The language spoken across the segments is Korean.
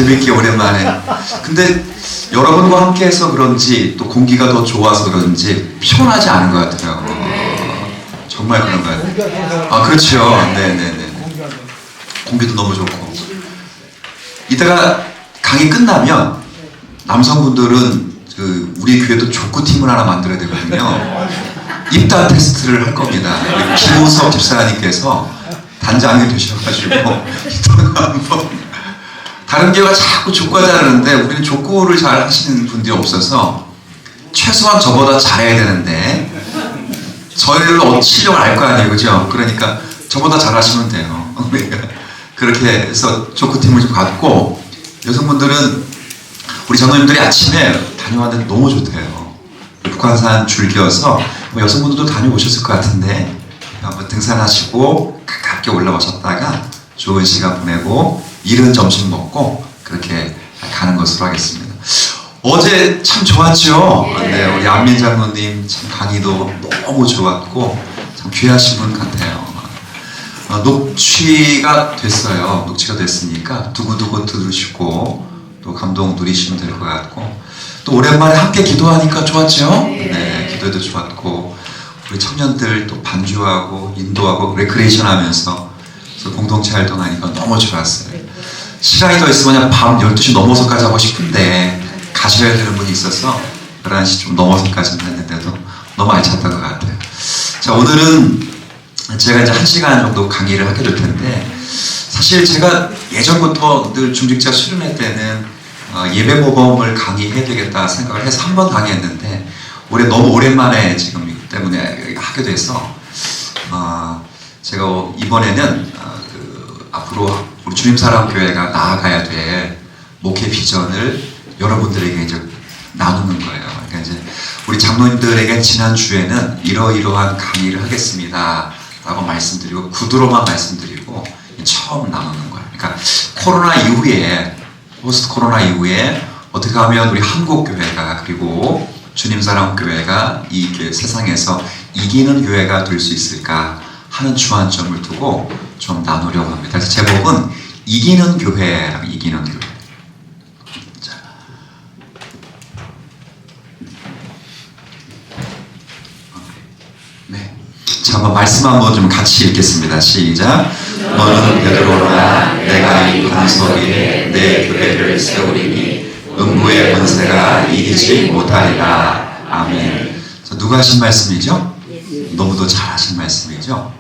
재밌게 오랜만에. 근데 여러분과 함께해서 그런지 또 공기가 더 좋아서 그런지 피곤하지 않은 것 같아요. 정말 그런 것 같아요. 아, 그렇죠. 네네네. 공기도 너무 좋고. 이따가 강의 끝나면 남성분들은 우리 교회도 족구팀을 하나 만들어야 되거든요. 입단 테스트를 할 겁니다. 김우석 집사님께서 단장이 되셔가지고 한번. 다른 교회가 자꾸 족구가 잘하는데 우리는 족구를 잘 하시는 분들이 없어서 최소한 저보다 잘해야 되는데 저희를 실력을 알 거 아니에요, 그죠? 그러니까 저보다 잘하시면 돼요. 그렇게 해서 족구팀을 좀 갖고, 여성분들은 우리 장로님들이 아침에 다녀왔는데 너무 좋대요. 북한산 줄기여서 여성분들도 다녀오셨을 것 같은데 한번 등산하시고 가깝게 올라오셨다가 좋은 시간 보내고 이른 점심 먹고 그렇게 가는 것으로 하겠습니다. 어제 참 좋았죠? 네, 우리 안민 장로님 참 강의도 너무 좋았고 참 귀하신 분 같아요. 녹취가 됐어요. 녹취가 됐으니까 두고두고 들으시고 또 감동 누리시면 될 것 같고, 또 오랜만에 함께 기도하니까 좋았죠? 네, 기도도 좋았고 우리 청년들 또 반주하고 인도하고 레크레이션 하면서 공동체 활동하니까 너무 좋았어요. 시간이 더 있으면 그냥 밤 12시 넘어서까지 하고 싶은데 가셔야 되는 분이 있어서 11시 좀 넘어서까지 했는데도 너무 알찼던 것 같아요. 자, 오늘은 제가 이제 1시간 정도 강의를 하게 될 텐데, 사실 제가 예전부터 늘 중직자 수련회 때는 예배 모범을 강의해야 되겠다 생각을 해서 한 번 강의했는데, 올해 너무 오랜만에 지금 이것 때문에 하게 돼서 제가 이번에는 앞으로 우리 주님사랑교회가 나아가야 될 목회 비전을 여러분들에게 이제 나누는 거예요. 그러니까 이제 우리 장로님들에게 지난주에는 이러이러한 강의를 하겠습니다 라고 말씀드리고 구두로만 말씀드리고 처음 나누는 거예요. 그러니까 코로나 이후에, 포스트 코로나 이후에 어떻게 하면 우리 한국교회가 그리고 주님사랑교회가 이 세상에서 이기는 교회가 될 수 있을까 하는 주안점을 두고 좀 나누려고 합니다. 그래서 제목은 이기는 교회라고, 이기는 교회. 자. 네. 자, 한번 말씀 한번 좀 같이 읽겠습니다. 시작. 너는 베드로라, 내가 이 반석 위에 내 교회를 세우리니 음부의 권세가 이기지 못하리라. 아멘. 자, 누가 하신 말씀이죠? 너무도 잘 하신 말씀이죠?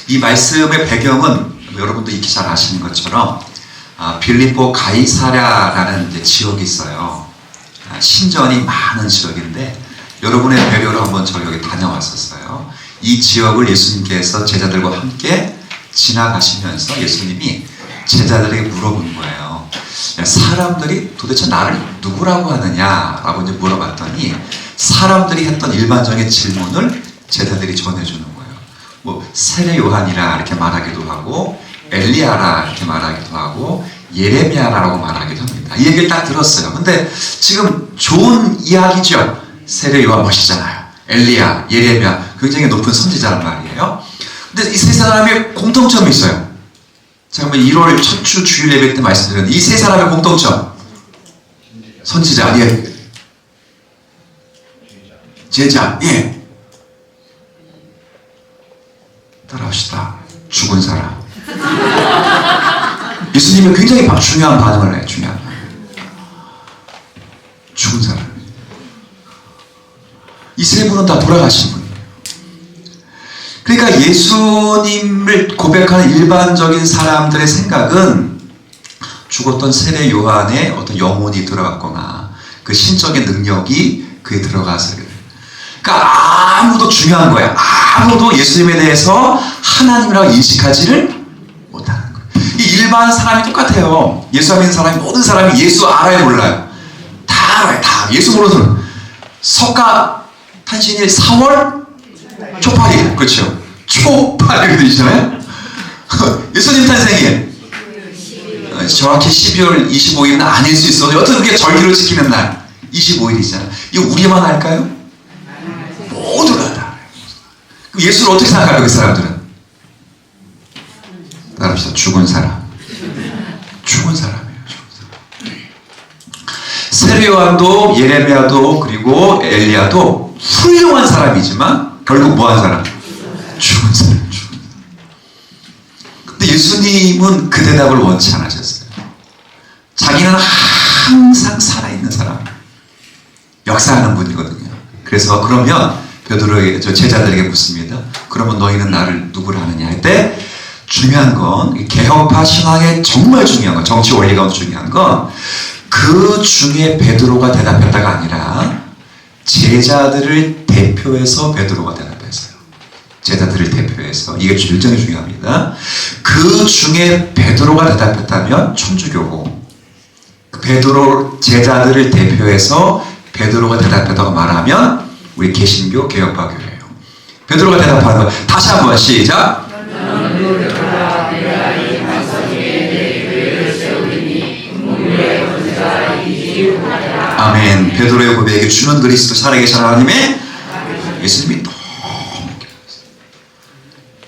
이 말씀의 배경은 여러분도 익히 잘 아시는 것처럼 빌립보 가이사랴라는 이제 지역이 있어요. 신전이 많은 지역인데 여러분의 배려로 한번 저 여기 다녀왔었어요. 이 지역을 예수님께서 제자들과 함께 지나가시면서 예수님이 제자들에게 물어본 거예요. 사람들이 도대체 나를 누구라고 하느냐라고 이제 물어봤더니 사람들이 했던 일반적인 질문을 제자들이 전해주는 거예요. 뭐 세례 요한이라 이렇게 말하기도 하고 엘리야라 이렇게 말하기도 하고 예레미야라고 말하기도 합니다. 이 얘기를 딱 들었어요. 근데 지금 좋은 이야기죠. 세례 요한 멋있잖아요. 엘리야, 예레미야 굉장히 높은 선지자란 말이에요. 근데 이 세 사람의 공통점이 있어요. 제가 1월 첫 주 주일 예배 때 말씀드렸는데 이 세 사람의 공통점, 선지자, 예, 제자, 예, 따라합시다. 죽은 사람. 예수님이 굉장히 중요한 반응을 해요. 중요한 반응. 죽은 사람. 이 세 분은 다 돌아가신 분이에요. 그러니까 예수님을 고백하는 일반적인 사람들의 생각은 죽었던 세례 요한의 어떤 영혼이 들어갔거나 그 신적인 능력이 그에 들어가서, 그러니까 아무도 중요한 거야. 아무도 예수님에 대해서 하나님이라고 인식하지를 못하는 거예요. 이 일반 사람이 똑같아요. 예수 믿는 사람이, 모든 사람이 예수 알아요, 몰라요? 다 알아요. 다. 예수 모르는 사람. 석가 탄신일 4월 초파일, 그렇죠? 초파일 되잖아요. 예수님 탄생일 정확히 12월 25일은 아닐 수 있어도 여튼 그게 절기를 지키는 날 25일이잖아요. 이거 우리만 알까요? 모두가 다 알아요. 그럼 예수를 어떻게 생각할까요? 그 사람들은 따라합시다. 죽은 사람. 죽은 사람이에요. 죽은 사람. 사도 요한도 예레미야도 그리고 엘리야도 훌륭한 사람이지만 결국 뭐한 사람? 죽은 사람. 근데 예수님은 그 대답을 원치 않으셨어요. 자기는 항상 살아있는 사람, 역사하는 분이거든요. 그래서 그러면 베드로에게, 저 제자들에게 묻습니다. 그러면 너희는 나를 누구를 아느냐 할 때 중요한 건 개혁파 신학의 정말 중요한 건, 정치 원리 가운데 중요한 건 그 중에 베드로가 대답했다가 아니라 제자들을 대표해서 베드로가 대답했어요. 제자들을 대표해서. 이게 굉장히 중요합니다. 그 중에 베드로가 대답했다면 천주교고, 베드로 제자들을 대표해서 베드로가 대답했다고 말하면 우리 개신교 개혁파 교회예요. 베드로가 대답하는 거 다시 한번 시작. 아멘. 베드로의 고백에 주는 그리스도 살아계신 하나님의 예수님이 너무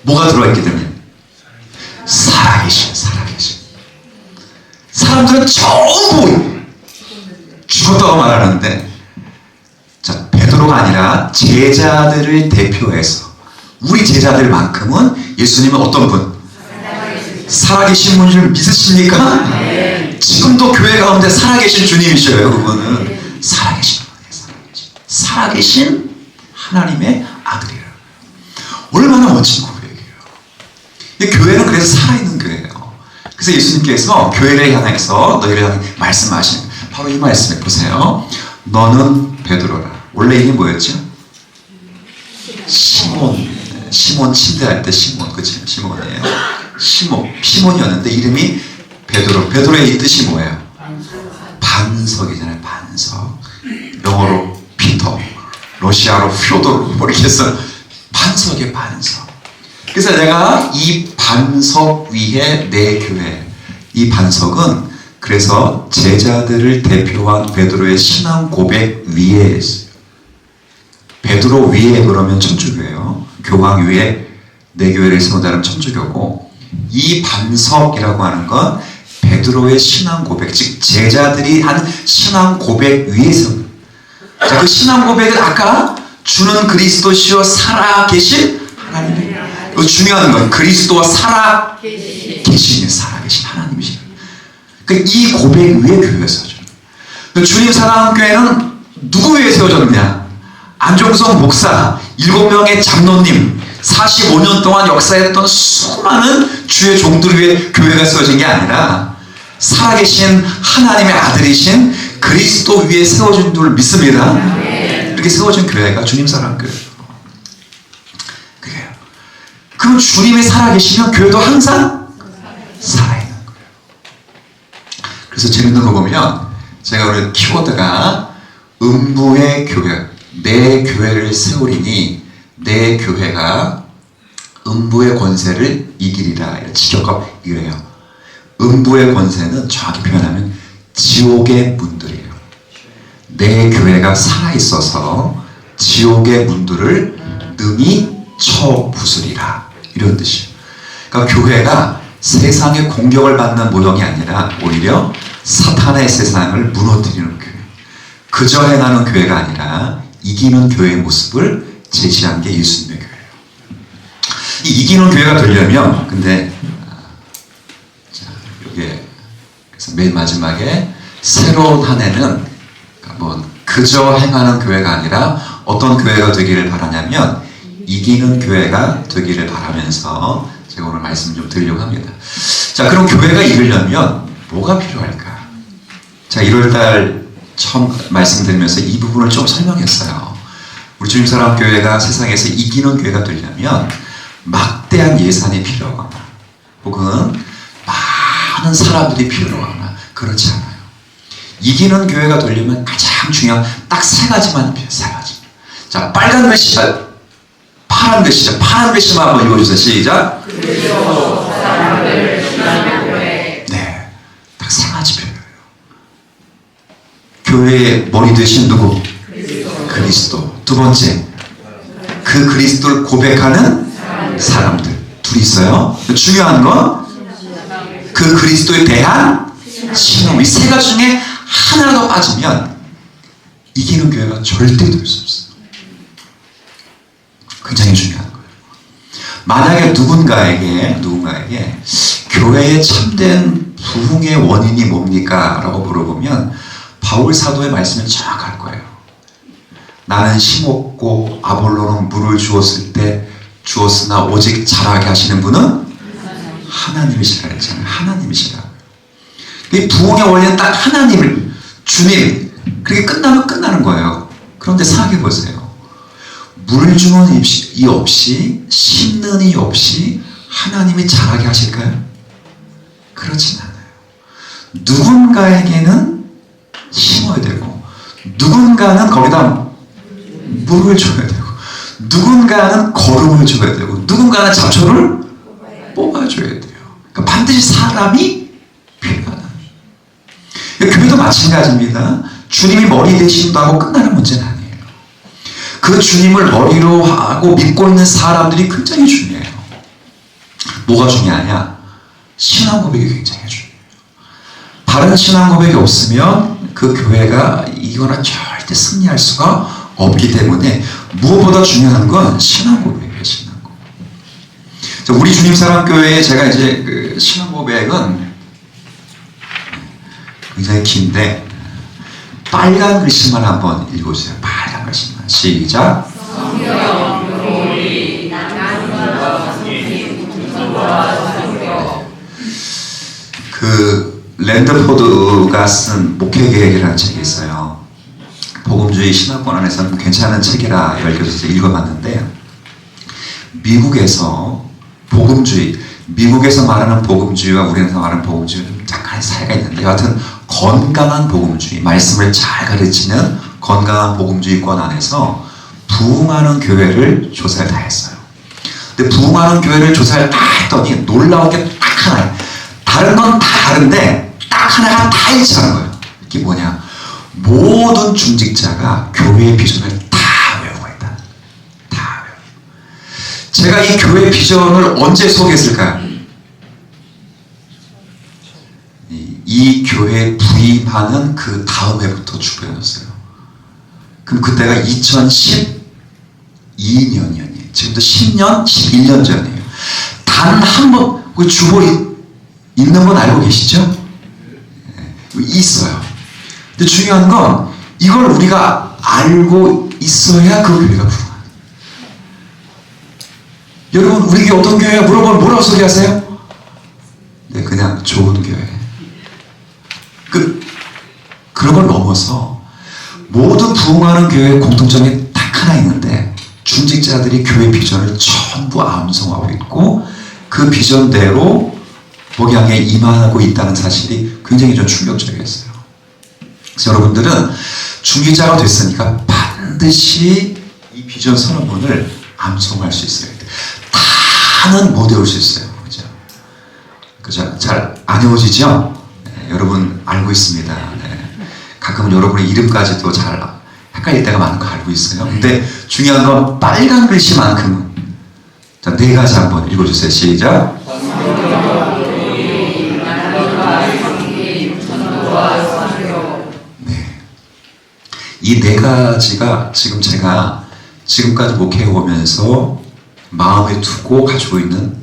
뭐가 들어있게 되면 살아계신. 사람들은 전부 죽었다고 말하는데, 자, 베드로가 아니라 제자들을 대표해서, 우리 제자들만큼은 예수님은 어떤 분? 살아계신 분인 줄 믿으십니까? 지금도 교회 가운데 살아계신 주님이셔요. 그분은 살아계신 분이에요. 살아계신 하나님의 아들이라. 얼마나 멋진 고백이에요. 교회는 그래서 살아있는 교회예요. 그래서 예수님께서 교회를 향해서 너희를 향해 말씀하신 바로 이 말씀을 보세요. 너는 베드로라. 원래 이름이 뭐였죠? 시몬 침대할 때 시몬, 그치? 시몬이에요. 시몬이었는데 이름이 베드로. 베드로의 이 뜻이 뭐예요? 반석이잖아요. 반석. 영어로 피터, 러시아로 퓨도르, 이렇게 해서 반석의 반석. 그래서 내가 이 반석 위에 내 교회, 이 반석은 그래서 제자들을 대표한 베드로의 신앙 고백 위에 있어요. 베드로 위에 그러면 천주교예요. 교황 위에 내 교회를 세운다는 천주교고, 이 반석이라고 하는 건 베드로의 신앙 고백, 즉 제자들이 한 신앙 고백 위에서, 자, 그 신앙 고백은 아까 주는 그리스도시여 살아계신 하나님. 중요한 건 그리스도와 살아계신 하나님이시죠. 이 고백 위에 교회가 세워져요. 주님 사랑하는 교회는 누구 위에 세워졌느냐? 안종석 목사, 7명의 장로님, 45년 동안 역사했던 수많은 주의 종들 위에 교회가 세워진 게 아니라 살아계신 하나님의 아들이신 그리스도 위에 세워진 줄 믿습니다. 이렇게 세워진 교회가 주님 사랑하는 교회예요. 그게요. 그럼 주님이 살아계시면 교회도 항상 살아있는 거예요. 그래서 재밌는 거 보면 제가 오늘 키워드가 음부의 교회, 내 교회를 세우리니 내 교회가 음부의 권세를 이기리라. 직역하고 이래요. 음부의 권세는 정확히 표현하면 지옥의 문들이에요. 내 교회가 살아있어서 지옥의 문들을 능히 쳐 부수리라. 이런 뜻이에요. 그러니까 교회가 세상의 공격을 받는 모형이 아니라 오히려 사탄의 세상을 무너뜨리는 교회. 그저 행하는 교회가 아니라 이기는 교회의 모습을 제시한 게 예수님의 교회예요. 이 이기는 교회가 되려면, 근데 자, 이게 그래서 맨 마지막에 새로운 한 해는 뭐 그저 행하는 교회가 아니라 어떤 교회가 되기를 바라냐면 이기는 교회가 되기를 바라면서 제가 오늘 말씀 좀 드리려고 합니다. 자, 그럼 교회가 이기려면 뭐가 필요할까? 자, 1월달 처음 말씀드리면서 이 부분을 좀 설명했어요. 우리 주님사랑교회가 세상에서 이기는 교회가 되려면 막대한 예산이 필요하거나 혹은 많은 사람들이 필요하거나 그렇지 않아요. 이기는 교회가 되려면 가장 중요한 딱 세 가지만 필요해요. 세 가지. 자, 빨간 글씨, 파란 글씨죠. 파란 글씨만 한번 읽어주세요. 시작. 네, 딱 세 가지 필요해요. 교회의 머리 되신 누구? 그리스도. 두 번째, 그 그리스도를 고백하는 사람들. 둘이 있어요. 중요한 건 그 그리스도에 대한 신앙. 이 세 가지 중에 하나라도 빠지면 이기는 교회가 절대 될 수 없어요. 굉장히 중요한 거예요. 만약에 누군가에게 교회의 참된 부흥의 원인이 뭡니까? 라고 물어보면 바울 사도의 말씀은 정확할 거예요. 나는 심었고 아볼로는 물을 주었으나 오직 자라게 하시는 분은 하나님이시라 했잖아요. 하나님이시라. 이 부흥의 원리는 딱 하나님을, 주님, 그렇게 끝나면 끝나는 거예요. 그런데 생각해 보세요. 물 주는 이 없이, 심는 이 없이 하나님이 자라게 하실까요? 그렇진 않아요. 누군가에게는 심어야 되고, 누군가는 거기다 물을 줘야 되고, 누군가는 거름을 줘야 되고, 누군가는 잡초를 뽑아줘야 돼요. 그러니까 반드시 사람이 필요하다. 교회도 마찬가지입니다. 주님이 머리 되신다고 끝나는 문제는 아니에요. 그 주님을 머리로 하고 믿고 있는 사람들이 굉장히 중요해요. 뭐가 중요하냐? 신앙 고백이 굉장히 중요해요. 다른 신앙 고백이 없으면 그 교회가 이거는 절대 승리할 수가 없기 때문에 무엇보다 중요한 건 신앙 고백이에요. 신앙 고백. 우리 주님사랑교회에 제가 이제 그 신앙 고백은 굉장히 긴데 빨간 글씨만 한번 읽어주세요. 빨간 글씨만. 시작. 그 랜드포드가 쓴 목회계획이라는 책이 있어요. 복음주의 신학권 안에서는 괜찮은 책이라 읽어서 읽어봤는데, 미국에서 복음주의, 미국에서 말하는 복음주의와 우리나라에서 말하는 복음주의는 좀 약간의 차이가 있는데, 여하튼 건강한 복음주의, 말씀을 잘 가르치는 건강한 복음주의권 안에서 부흥하는 교회를 조사를 다 했어요. 근데 부흥하는 교회를 조사를 다 했더니 놀라운 게 딱 하나예요. 다른 건 다 다른데 딱 하나가 다 일치하는 거예요. 이게 뭐냐? 모든 중직자가 교회의 비전을 다 외우고 있다. 다 외우고. 제가 이 교회 비전을 언제 소개했을까요? 이 교회에 부임하는 그 다음 해부터 주부였어요. 그럼 그때가 2012년이에요. 지금도 10년, 11년 전이에요. 단 한 번, 그 주보 있는 건 알고 계시죠? 네, 있어요. 근데 중요한 건 이걸 우리가 알고 있어야 그 교회가 부흥합니다. 여러분, 우리 교회 어떤 교회야? 물어보면 뭐라고 소리하세요? 네, 그냥 좋은 교회. 그런 걸 넘어서 모든 부흥하는 교회의 공통점이 딱 하나 있는데, 중직자들이 교회 비전을 전부 암송하고 있고 그 비전대로 목양에 임하고 있다는 사실이 굉장히 좀 충격적이었어요. 그래서 여러분들은 중직자가 됐으니까 반드시 이 비전 선언문을 암송할 수 있어야 돼요. 다는 못 외울 수 있어요. 그죠? 잘 안 외워지죠? 네, 여러분 알고 있습니다. 네. 가끔은 여러분의 이름까지도 잘 헷갈릴 때가 많은 거 알고 있어요. 근데 중요한 건 빨간 글씨만큼은. 자, 네 가지 한번 읽어주세요. 시작. 네. 이 네 가지가 지금 제가 지금까지 목회해 오면서 마음에 두고 가지고 있는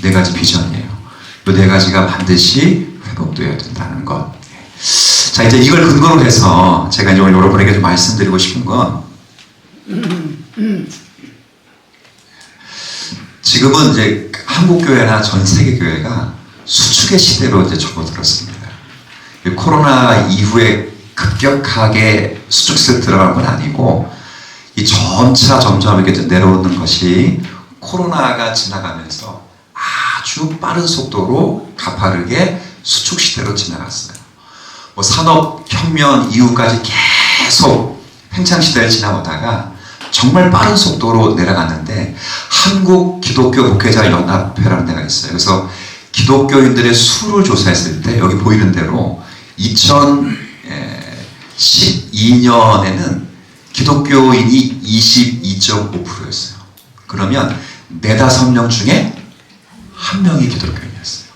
네 가지 비전이에요. 이 네 가지가 반드시 회복되어야 된다는 것. 자, 이제 이걸 근거로 해서 제가 이제 오늘 여러분에게 좀 말씀드리고 싶은 건, 지금은 이제 한국교회나 전 세계교회가 수축의 시대로 이제 접어들었습니다. 코로나 이후에 급격하게 수축세에 들어간 건 아니고, 이 점차 점점 이렇게 내려오는 것이 코로나가 지나가면서 아주 빠른 속도로 가파르게 수축 시대로 지나갔어요. 뭐 산업혁명 이후까지 계속 팽창시대를 지나오다가 정말 빠른 속도로 내려갔는데, 한국 기독교 목회자 연합회라는 데가 있어요. 그래서 기독교인들의 수를 조사했을 때 여기 보이는 대로 2012년에는 기독교인이 22.5%였어요. 그러면 4-5명 중에 1명이 기독교인이었어요.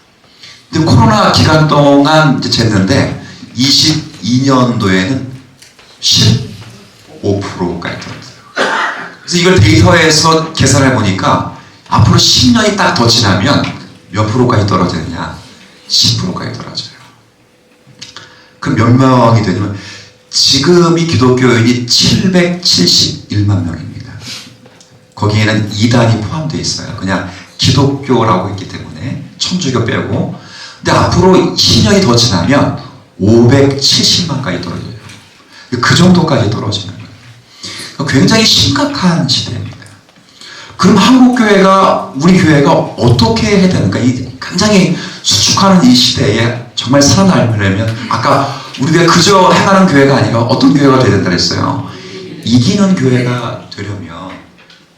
근데 코로나 기간 동안 이제 쟀는데 22년도에는 5%까지 떨어져요. 그래서 이걸 데이터에서 계산해 보니까 앞으로 10년이 딱 더 지나면 몇 프로까지 떨어지느냐? 10%까지 떨어져요. 그럼 몇 명이 되냐면 지금이 기독교인이 771만 명입니다. 거기에는 이단이 포함되어 있어요. 그냥 기독교라고 했기 때문에 천주교 빼고. 근데 앞으로 10년이 더 지나면 570만까지 떨어져요. 그 정도까지 떨어지는 거예요. 굉장히 심각한 시대입니다. 그럼 한국 교회가, 우리 교회가 어떻게 해야 되는가? 이 굉장히 수축하는 이 시대에 정말 살아남으려면, 아까 우리 교회 그저 행하는 교회가 아니라 어떤 교회가 되야 된다 그랬어요? 이기는 교회가 되려면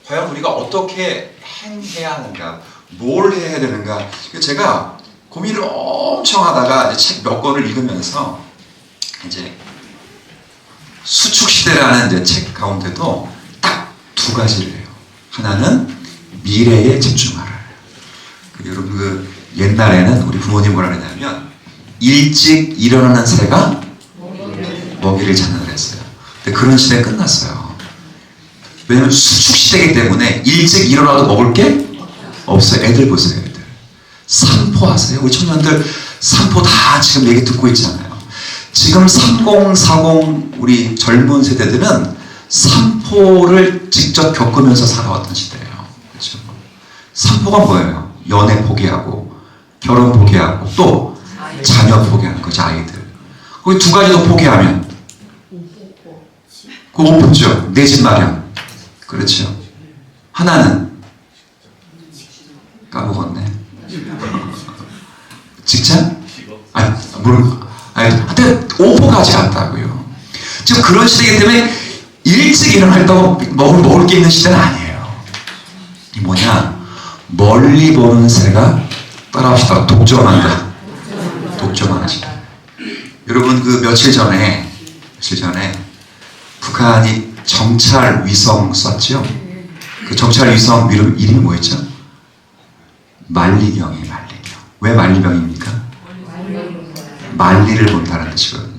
과연 우리가 어떻게 행해야 하는가? 뭘 해야 되는가? 제가 고민을 엄청 하다가 책 몇 권을 읽으면서 이제 수축시대라는 이제 책 가운데도 딱 두 가지를 해요. 하나는 미래에 집중하라. 여러분, 그 옛날에는 우리 부모님 뭐라 그러냐면 일찍 일어나는 새가 먹이를 찾는다 그랬어요. 근데 그런 시대 끝났어요. 왜냐면 수축시대이기 때문에 일찍 일어나도 먹을 게 없어요. 애들 보세요. 애들. 산포하세요. 우리 청년들 산포 다 지금 얘기 듣고 있잖아요. 지금 30, 40 우리 젊은 세대들은 산포를 직접 겪으면서 살아왔던 시대예요. 그렇죠? 산포가 뭐예요? 연애 포기하고 결혼 포기하고 또 자녀 포기하는 거죠. 아이들. 거기 두 가지 더 포기하면 그 오픈죠. 내 집 마련. 그렇죠. 하나는 까먹었네. 직장? 아니, 하여튼 오포가지 않다고요. 지금 그런 시대이기 때문에 일찍 일어났다고 먹을 게 있는 시대는 아니에요. 이 뭐냐? 멀리 보는 새가 따라합시다. 독점한다. 독점하는 시대. 여러분, 그 며칠 전에 북한이 정찰 위성 쐈죠? 그 정찰 위성 이름이 뭐였죠? 만리경이에요. 만리경. 왜 만리경입니까? 만리를 본다는 뜻이거든요.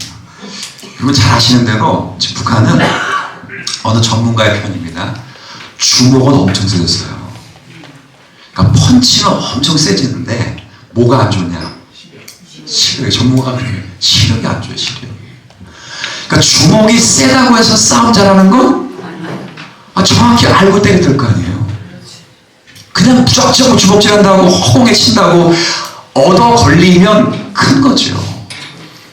여러분 잘 아시는 대로 지금 북한은 어느 전문가의 표현입니다. 주먹은 엄청 세졌어요. 그러니까 펀치는 엄청 세지는데 뭐가 안 좋냐? 시력이. 전문가가 그래요. 시력이 안 좋아요. 시력이. 그러니까 주먹이 세다고 해서 싸움 잘하는 건 정확히 알고 때려야 될 거 아니에요. 그냥 무작정 주먹질한다고 허공에 친다고 얻어 걸리면 큰 거죠.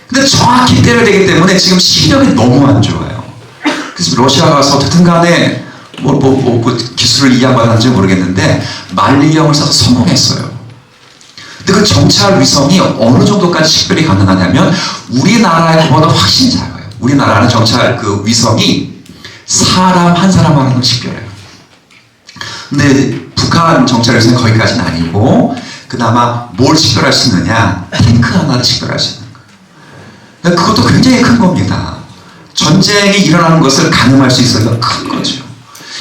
근데 정확히 때려야 되기 때문에 지금 시력이 너무 안 좋아요. 그래서 러시아 가서 어쨌든 간에 기술을 이양받았는지 모르겠는데 만리경을 써서 성공했어요. 근데 그 정찰 위성이 어느 정도까지 식별이 가능하냐면 우리나라보다 훨씬 작아요. 우리나라는 정찰 그 위성이 사람 한 사람 하나를 식별해요. 근데 북한 정찰 위성은 거기까지는 아니고 그나마 뭘 식별할 수 있느냐? 탱크 하나를 식별할 수 있는 거예요. 그것도 굉장히 큰 겁니다. 전쟁이 일어나는 것을 가늠할 수 있어서 큰 거죠.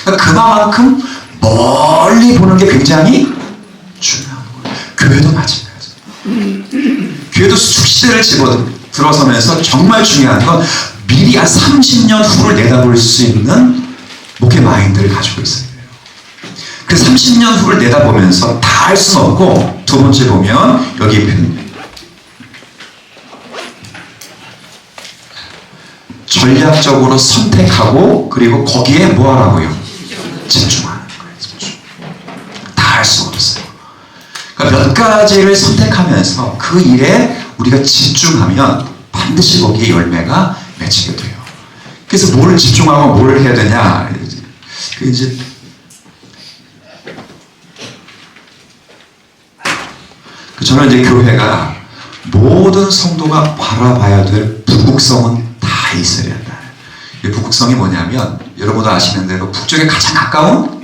그러니까 그만큼 멀리 보는 게 굉장히 중요한 거예요. 교회도 마찬가지예요. 교회도 수축시대를 들어서면서 정말 중요한 건 미리 한 30년 후를 내다볼 수 있는 목회 마인드를 가지고 있어요. 그 30년 후를 내다보면서 다 할 수는 없고, 두 번째 보면 여기 전략적으로 선택하고 그리고 거기에 뭐 하라고요? 집중하는 거예요. 집중. 다 할 수가 없어요. 그러니까 몇 가지를 선택하면서 그 일에 우리가 집중하면 반드시 거기에 열매가 맺히게 돼요. 그래서 뭘 집중하고 뭘 해야 되냐? 이제 저는 이제 교회가 모든 성도가 바라봐야 될 북극성은 다 있어야 한다. 이 북극성이 뭐냐면 여러분도 아시는 대로 북쪽에 가장 가까운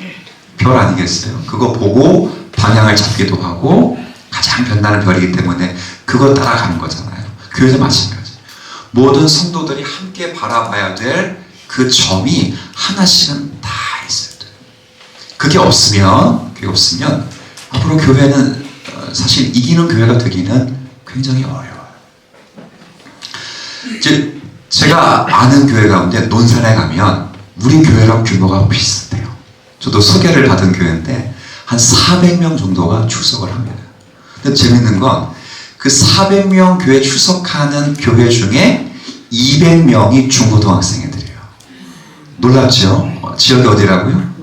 별 아니겠어요? 그거 보고 방향을 잡기도 하고 가장 빛나는 별이기 때문에 그거 따라가는 거잖아요. 교회도 마찬가지. 모든 성도들이 함께 바라봐야 될 그 점이 하나씩은 다 있어야 돼요. 그게 없으면 앞으로 교회는 사실 이기는 교회가 되기는 굉장히 어려워요. 제가 아는 교회 가운데 논산에 가면 우리 교회랑 규모가 비슷해요. 저도 소개를 받은 교회인데 한 400명 정도가 출석을 합니다. 근데 재밌는 건 그 400명 교회 출석하는 교회 중에 200명이 중고등학생들이에요. 놀랍죠? 지역이 어디라고요?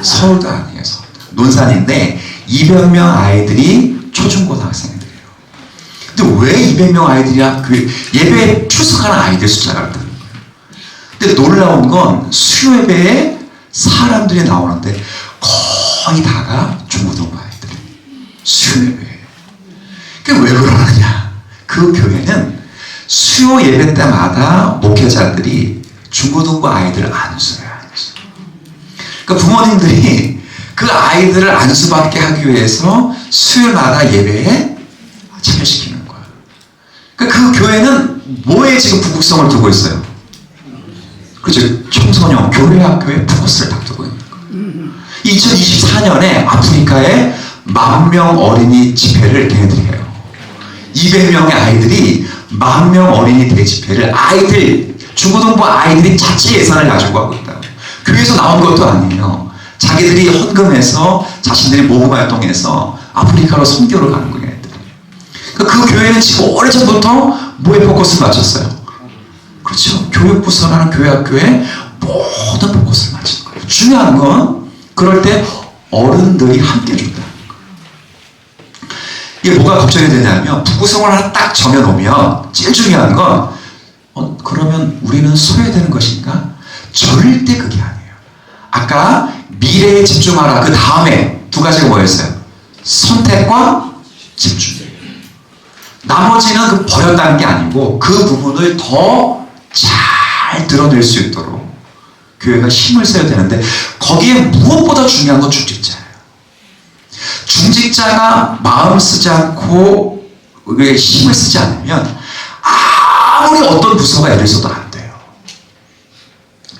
서울도 아니에요. 서울. 논산인데 200명 아이들이 초중고등학생들이에요. 근데 왜 200명 아이들이야? 그 예배에 출석하는 아이들 숫자가 그렇다는 거예요. 근데 놀라운 건 수요 예배에 사람들이 나오는데 거의 다가 중고등부 아이들. 수요 예배에. 그게 왜 그러느냐? 그 교회는 수요 예배 때마다 목회자들이 중고등부 아이들을 안수해요. 그러니까 부모님들이 그 아이들을 안수받게 하기 위해서 수요일마다 예배에 참여시키는 거예요. 그러니까 그 교회는 뭐에 지금 북극성을 두고 있어요? 그렇죠. 청소년 교회학교에 포커스를 딱 두고 있는 거예요. 2024년에 아프리카에 10,000명 어린이 집회를 걔네들이 해요. 200명의 아이들이 10,000명 어린이 대집회를 아이들, 중고등부 아이들이 자체 예산을 가지고 하고 있다고. 교회에서 나온 것도 아니에요. 자기들이 헌금해서 자신들이 모금 활동해서 아프리카로 선교를 가는 거예요. 그 교회는 지금 오래전부터 뭐에 포커스를 맞췄어요? 그렇죠. 교육부서라는 교회학교에 모든 포커스를 맞추는 거예요. 중요한 건 그럴 때 어른들이 함께 준다는 거예요. 이게 뭐가 걱정이 되냐면 북구성을 하나 딱 정해놓으면 제일 중요한 건 그러면 우리는 소외되는 것인가? 절대 그게 아니에요. 아까 미래에 집중하라 그 다음에 두 가지가 뭐였어요? 선택과 집중. 나머지는 그 버렸다는 게 아니고 그 부분을 더 잘 드러낼 수 있도록 교회가 힘을 써야 되는데 거기에 무엇보다 중요한 건 중직자예요. 중직자가 마음 쓰지 않고 힘을 쓰지 않으면 아무리 어떤 부서가 애를 써도 안 돼요.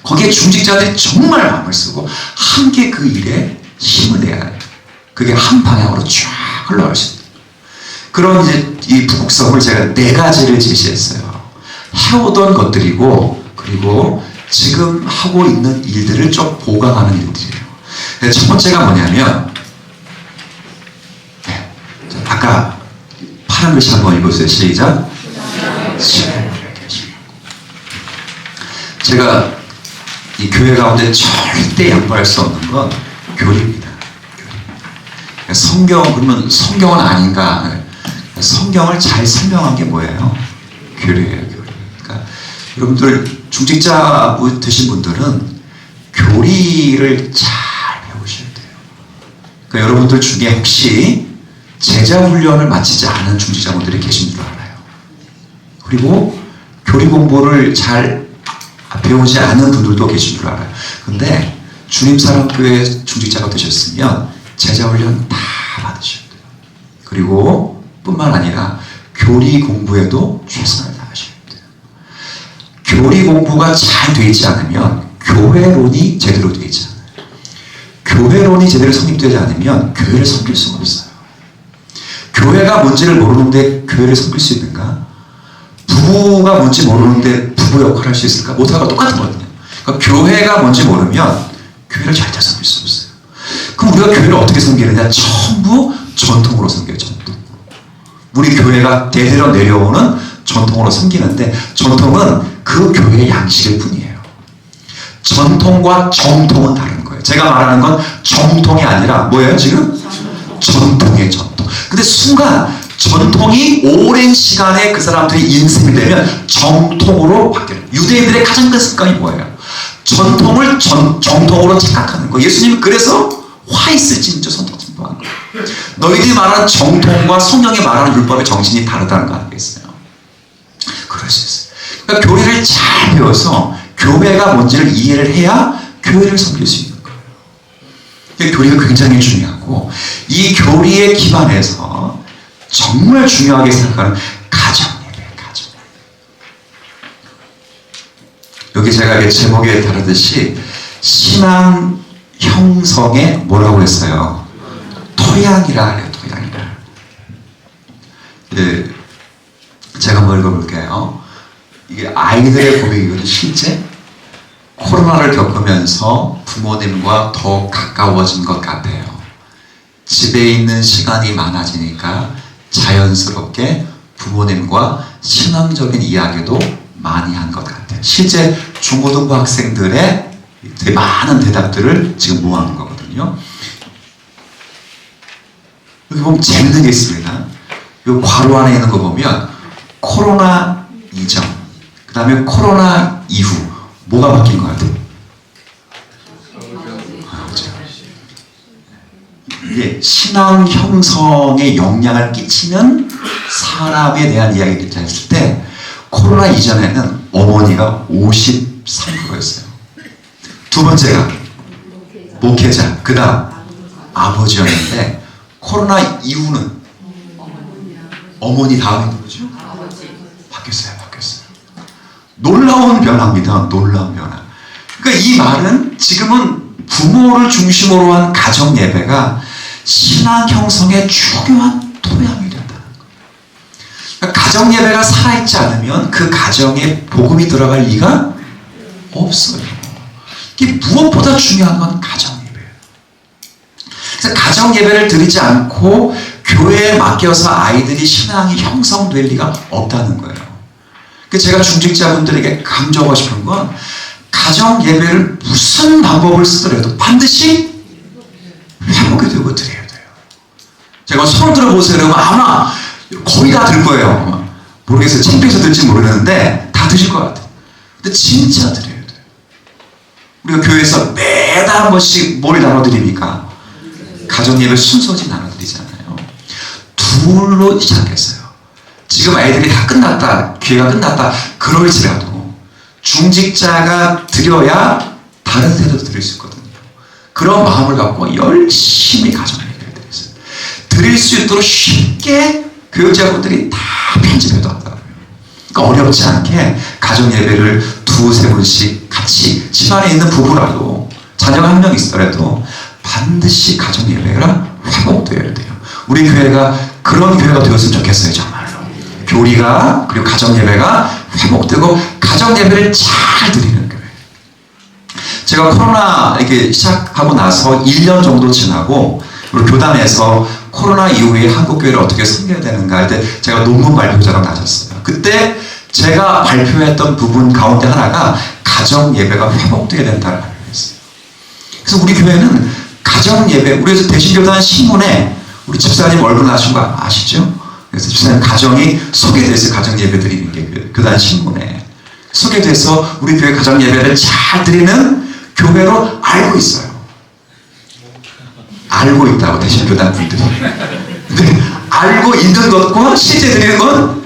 거기에 중직자들이 정말 마음을 쓰고 함께 그 일에 힘을 내야 해요. 그게 한 방향으로 쫙 흘러갈 수 있어요. 그런 이제 이 북극성을 제가 4가지를 제시했어요. 해오던 것들이고 그리고 지금 하고 있는 일들을 좀 보강하는 일들이에요. 첫 번째가 뭐냐면 아까 파란 글씨 한번 읽어주세요. 시작. 제가 이 교회 가운데 절대 양보할 수 없는 건 교리입니다. 성경 그러면 성경은 아닌가? 성경을 잘 설명한 게 뭐예요? 교리예요. 교리. 그러니까 여러분들 중직자 되신 분들은 교리를 잘 배우셔야 돼요. 그러니까 여러분들 중에 혹시 제자 훈련을 마치지 않은 중직자분들이 계신 줄 알아요. 그리고 교리 공부를 잘 배우지 않은 분들도 계신 줄 알아요. 근데 주님사랑교회 중직자가 되셨으면 제자 훈련 다 받으셔야 돼요. 그리고 뿐만 아니라 교리 공부에도 최선을 다하셔야 돼요. 교리 공부가 잘 되지 않으면 교회론이 제대로 되지 않아요. 교회론이 제대로 성립되지 않으면 교회를 섬길 수가 없어요. 교회가 뭔지를 모르는데 교회를 섬길 수 있는가? 부부가 뭔지 모르는데 부부 역할을 할 수 있을까? 못하고 똑같은 거거든요. 그러니까 교회가 뭔지 모르면 교회를 절대 섬길 수 없어요. 그럼 우리가 교회를 어떻게 섬기느냐? 전부 전통으로 섬겨요. 전통. 우리 교회가 대대로 내려오는 전통으로 섬기는데 전통은 그 교회의 양식일 뿐이에요. 전통과 정통은 다른 거예요. 제가 말하는 건 정통이 아니라 뭐예요 지금? 전통이에요. 전통. 근데 순간 전통이 오랜 시간에 그 사람들이 인생이 되면 정통으로 바뀌어요. 유대인들의 가장 큰 습관이 뭐예요? 전통을 정통으로 착각하는 거예요. 예수님은 그래서 화 있을진저 손톱 진보한 거예요. 너희들이 말하는 정통과 성령이 말하는 율법의 정신이 다르다는 거 아니겠어요? 그럴 수 있어요. 그러니까 교리를 잘 배워서 교회가 뭔지를 이해를 해야 교회를 섬길 수 있는 거예요. 교리가 굉장히 중요하고 이 교리에 기반해서 정말 중요하게 생각하는 가정예배, 가정. 여기 제가 제목에 다루듯이 신앙 형성에 뭐라고 했어요? 토양이라 그래요. 토양이라. 네, 제가 한번 읽어볼게요. 이게 아이들의 고백이거든요. 실제 코로나를 겪으면서 부모님과 더 가까워진 것 같아요. 집에 있는 시간이 많아지니까 자연스럽게 부모님과 신앙적인 이야기도 많이 한 것 같아요. 실제 중고등부 학생들의 되게 많은 대답들을 지금 모아놓은 거거든요. 여기 보면 재밌는 게 있습니다. 이 괄호 안에 있는 거 보면 코로나 이전, 그 다음에 코로나 이후 뭐가 바뀐 것 같아요? 이게 신앙 형성에 영향을 끼치는 사람에 대한 이야기를 했을 때 코로나 이전에는 어머니가 53%였어요. 두 번째가 목회자, 그 다음 아버지였는데 코로나 이후는 어머니 다음이 누구죠? 바뀌었어요. 놀라운 변화입니다. 놀라운 변화. 그러니까 이 말은 지금은 부모를 중심으로 한 가정 예배가 신앙 형성의 중요한 토양이 된다는 거예요. 그러니까 가정 예배가 살아있지 않으면 그 가정에 복음이 들어갈 리가 없어요. 이게 무엇보다 중요한 건 가정 예배예요. 그래서 가정 예배를 드리지 않고 교회에 맡겨서 아이들이 신앙이 형성될 리가 없다는 거예요. 제가 중직자분들에게 강조하고 싶은 건 가정 예배를 무슨 방법을 쓰더라도 반드시 회복이 되고 드려야 돼요. 제가 손을 들어보세요. 그러면 아마 거의 다 들 거예요. 모르겠어요. 창피해서 들지 모르겠는데 다 드실 것 같아요. 근데 진짜 드려야 돼요. 우리가 교회에서 매달 한 번씩 뭘 나눠드립니까? 가정 예배 순서지 나눠드리잖아요. 둘로 시작했어요. 지금 아이들이 다 끝났다, 기회가 끝났다, 그럴지라도 중직자가 드려야 다른 세대도 드릴 수 있거든요. 그런 마음을 갖고 열심히 가정 예배를 드렸어요. 드릴 수 있도록 쉽게 교육자분들이 다 편집해뒀더라고요. 그러니까 어렵지 않게 가정 예배를 두세 번씩 같이 집안에 있는 부부라도 자녀가 한 명 있더라도 반드시 가정 예배가 회복되어야 돼요. 우리 교회가 그런 교회가 되었으면 좋겠어요. 정말로 교리가 그리고 가정 예배가 회복되고 가정 예배를 잘 드리는 교회. 제가 코로나 이렇게 시작하고 나서 1년 정도 지나고 우리 교단에서 코로나 이후에 한국 교회를 어떻게 섬겨야 되는가 할 때 제가 논문 발표자로 나섰어요. 그때 제가 발표했던 부분 가운데 하나가 가정 예배가 회복되어야 된다는 발표했어요. 그래서 우리 교회는 가정 예배, 우리 대신교단 신문에 우리 집사님 얼굴 나신 거 아시죠? 그래서 집사님 가정이 소개돼서 가정 예배 드리는 게 교단 신문에 소개돼서 우리 교회 가정 예배를 잘 드리는 교회로 알고 있어요. 알고 있다고 대신교단 분들이. 근데 알고 있는 것과 실제 드리는 건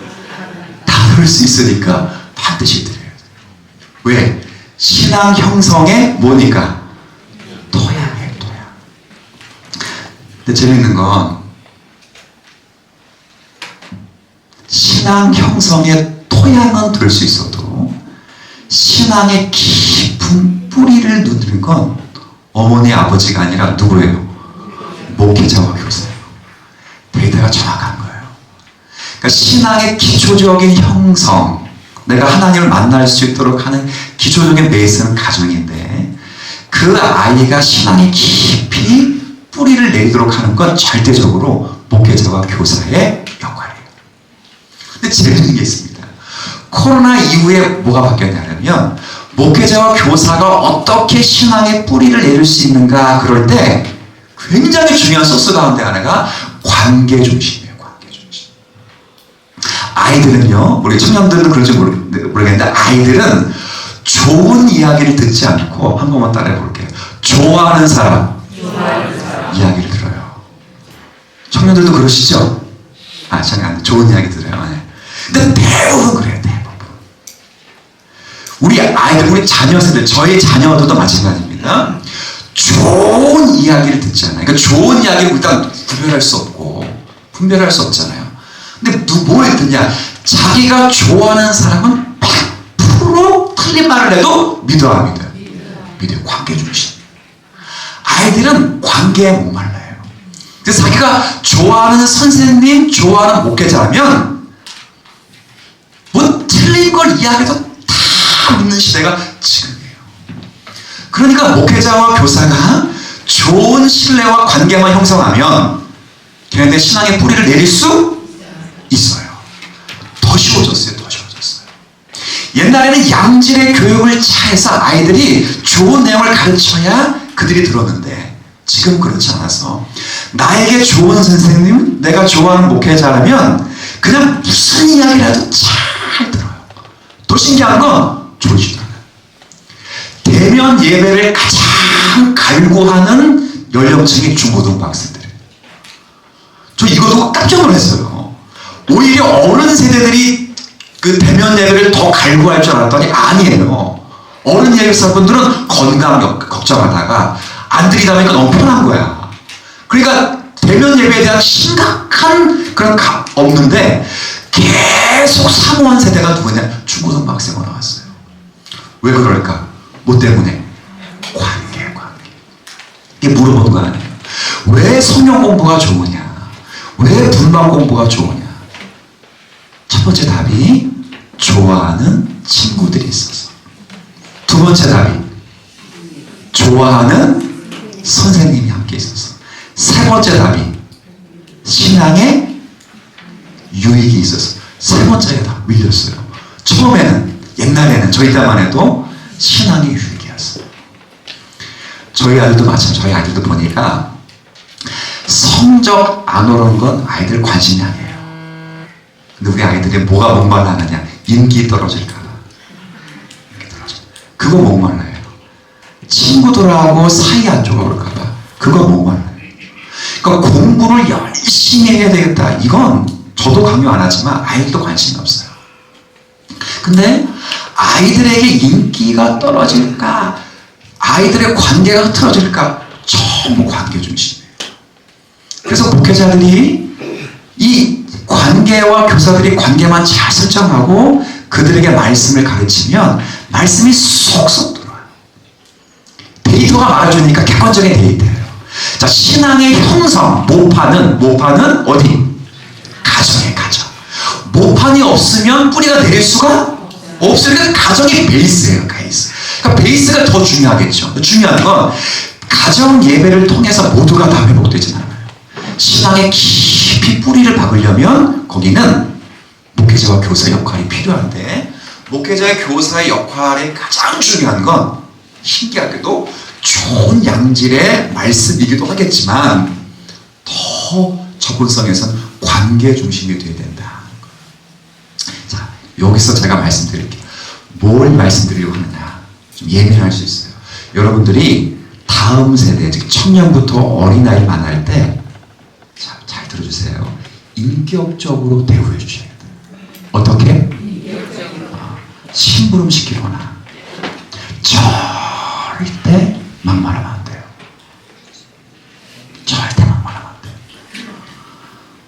다를 수 있으니까 반드시 드려야 돼요. 왜? 신앙 형성의 뭐니까? 토양이에요, 토양. 근데 재밌는 건 신앙 형성의 토양은 될 수 있어도 신앙의 깊은 뿌리를 누리는 건 어머니 아버지가 아니라 누구예요? 목회자와 교사예요. 데이터가 정확한 거예요. 그러니까 신앙의 기초적인 형성, 내가 하나님을 만날 수 있도록 하는 기초적인 베이스는 가정인데 그 아이가 신앙에 깊이 뿌리를 내리도록 하는 건 절대적으로 목회자와 교사의 역할이에요. 근데 재밌는 게 있습니다. 코로나 이후에 뭐가 바뀌었냐면 목회자와 교사가 어떻게 신앙의 뿌리를 내릴 수 있는가 그럴 때 굉장히 중요한 소스 가운데 하나가 관계 중심이에요. 관계 중심. 아이들은요, 우리 청년들은 그런지 모르겠는데 아이들은 좋은 이야기를 듣지 않고 한 번만 따라해 볼게요. 좋아하는 사람 이야기를 들어요. 청년들도 그러시죠? 잠깐 좋은 이야기 들어요. 네. 근데 대부분 그래요. 대부분. 우리 아이들, 우리 자녀 세대, 저희 자녀들도 마찬가지입니다. 좋은 이야기를 듣지 않아요. 그러니까 좋은 이야기를 일단 구별할 수 없고 분별할 수 없잖아요. 근데 뭘 듣냐? 자기가 좋아하는 사람은 100% 틀린 말을 해도 믿어야 믿어요. 믿어요. 관계 중심. 아이들은 관계에 목말라요. 그래서 자기가 좋아하는 선생님, 좋아하는 목회자라면 뭐 틀린 걸 이야기해도 다 믿는 시대가 지금이에요. 그러니까 목회자와 교사가 좋은 신뢰와 관계만 형성하면 걔네들 신앙의 뿌리를 내릴 수 있어요. 더 쉬워졌어요. 더 쉬워졌어요. 옛날에는 양질의 교육을 차해서 아이들이 좋은 내용을 가르쳐야 그들이 들었는데 지금 그렇지 않아서 나에게 좋은 선생님, 내가 좋아하는 목회자라면 그냥 무슨 이야기라도 잘 들어요. 더 신기한 건 졸지도 않아요. 대면 예배를 가장 갈구하는 연령층이 중고등부 학생들이에요. 저 이거 듣고 깜짝 놀랐어요. 오히려 어른 세대들이 그 대면 예배를 더 갈구할 줄 알았더니 아니에요. 어른 예배사분들은 건강 걱정하다가 안 드리다 보니까 너무 편한 거야. 그러니까 대면 예배에 대한 심각한 그런 없는데 계속 사모한 세대가 누구냐? 중고등부 학생으로 나왔어요. 왜 그럴까? 뭐 때문에? 관계. 이게 물어보는 거 아니에요. 왜 성경 공부가 좋으냐? 왜 불만 공부가 좋으냐? 첫 번째 답이 좋아하는 친구들이 있어서. 두 번째 답이 좋아하는 선생님이 함께 있어서. 세 번째 답이 신앙에 유익이 있어서. 세 번째가 다 밀렸어요. 처음에는, 옛날에는 저희 때만 해도 신앙의 유익이었어요. 저희 아들도 마찬가지로. 저희 아들도 보니까 성적 안 오르는 건 아이들 관심이 아니에요. 근데 우리 아이들이 뭐가 목말라하느냐? 인기 떨어질까봐. 그거 목말라요. 친구들하고 사이 안 좋아 그럴까봐. 그거 목말라요. 그러니까 공부를 열심히 해야 되겠다. 이건 저도 강요 안 하지만 아이들도 관심이 없어요. 근데 아이들에게 인기가 떨어질까? 아이들의 관계가 흐트러질까? 전부 관계 중심이에요. 그래서 목회자들이 이 관계와 교사들이 관계만 잘 설정하고 그들에게 말씀을 가르치면 말씀이 쏙쏙 들어와요. 데이터가 말해주니까 객관적인 데이터예요. 자, 신앙의 형성, 모판은 어디? 가정에 가정. 모판이 없으면 뿌리가 내릴 수가 없어요. 그러니까 가정이 베이스예요. 그러니까 베이스가 더 중요하겠죠. 중요한 건 가정 예배를 통해서 모두가 다 회복되진 않아요. 신앙에 깊이 뿌리를 박으려면 거기는 목회자와 교사 역할이 필요한데, 목회자의 교사의 역할이 가장 중요한 건 신기하게도 좋은 양질의 말씀이기도 하겠지만 더 접근성에서는 관계 중심이 되어야 된다. 자, 여기서 제가 말씀드릴게요. 뭘 말씀드리려고 하느냐, 좀 예민할 수 있어요. 여러분들이 다음 세대, 즉 청년부터 어린아이 만날 때 잘 들어주세요. 인격적으로 대우해 주셔야 돼요. 어떻게? 심부름 시키거나 절대 막말하면 안 돼요. 절대 막말하면 안 돼요.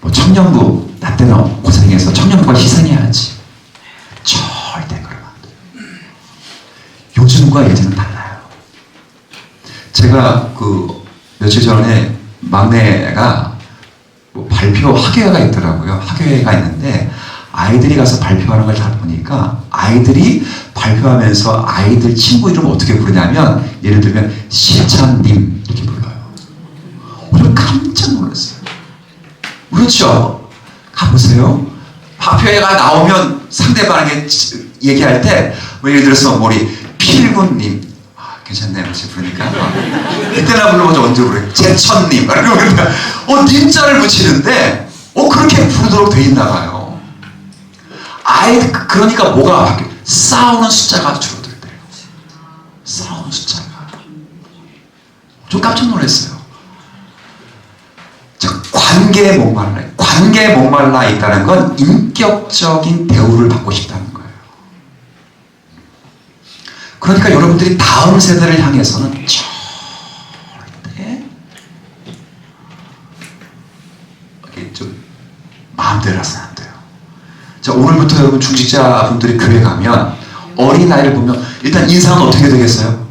뭐 청년부 나 때는 고생해서 청년부가 희생해야지. 절대 그러면 안 돼요. 요즘과 예전은 달라요. 제가 그 며칠 전에 막내가 뭐 발표 학예회가 있더라고요. 학예회가 있는데 아이들이 가서 발표하는 걸 다 보니까 아이들이 발표하면서 아이들 친구 이름 어떻게 부르냐면, 예를 들면 실찬님 이렇게 불러요. 오늘 깜짝 놀랐어요. 그렇죠? 가보세요. 발표회가 나오면 상대방에게 얘기할 때 뭐 예를 들어서 우리 필군님, 괜찮네요. 같이 부르니까. 그때나 불러보자. 언제 부르요? 제천님. 그러면 님자를 붙이는데 그렇게 부르도록 돼 있나 봐요. 그러니까 뭐가 바뀌어요? 싸우는 숫자가 줄어들대요. 싸우는 숫자가. 좀 깜짝 놀랐어요. 자, 관계에 목말라 있다는 건 인격적인 대우를 받고 싶다는 거예요. 그러니까 여러분들이 다음 세대를 향해서는 절대 좀 마음대로 해서는 안 돼요. 자, 오늘부터 여러분 중직자분들이 교회 가면 어린아이를 보면 일단 인상은 어떻게 되겠어요?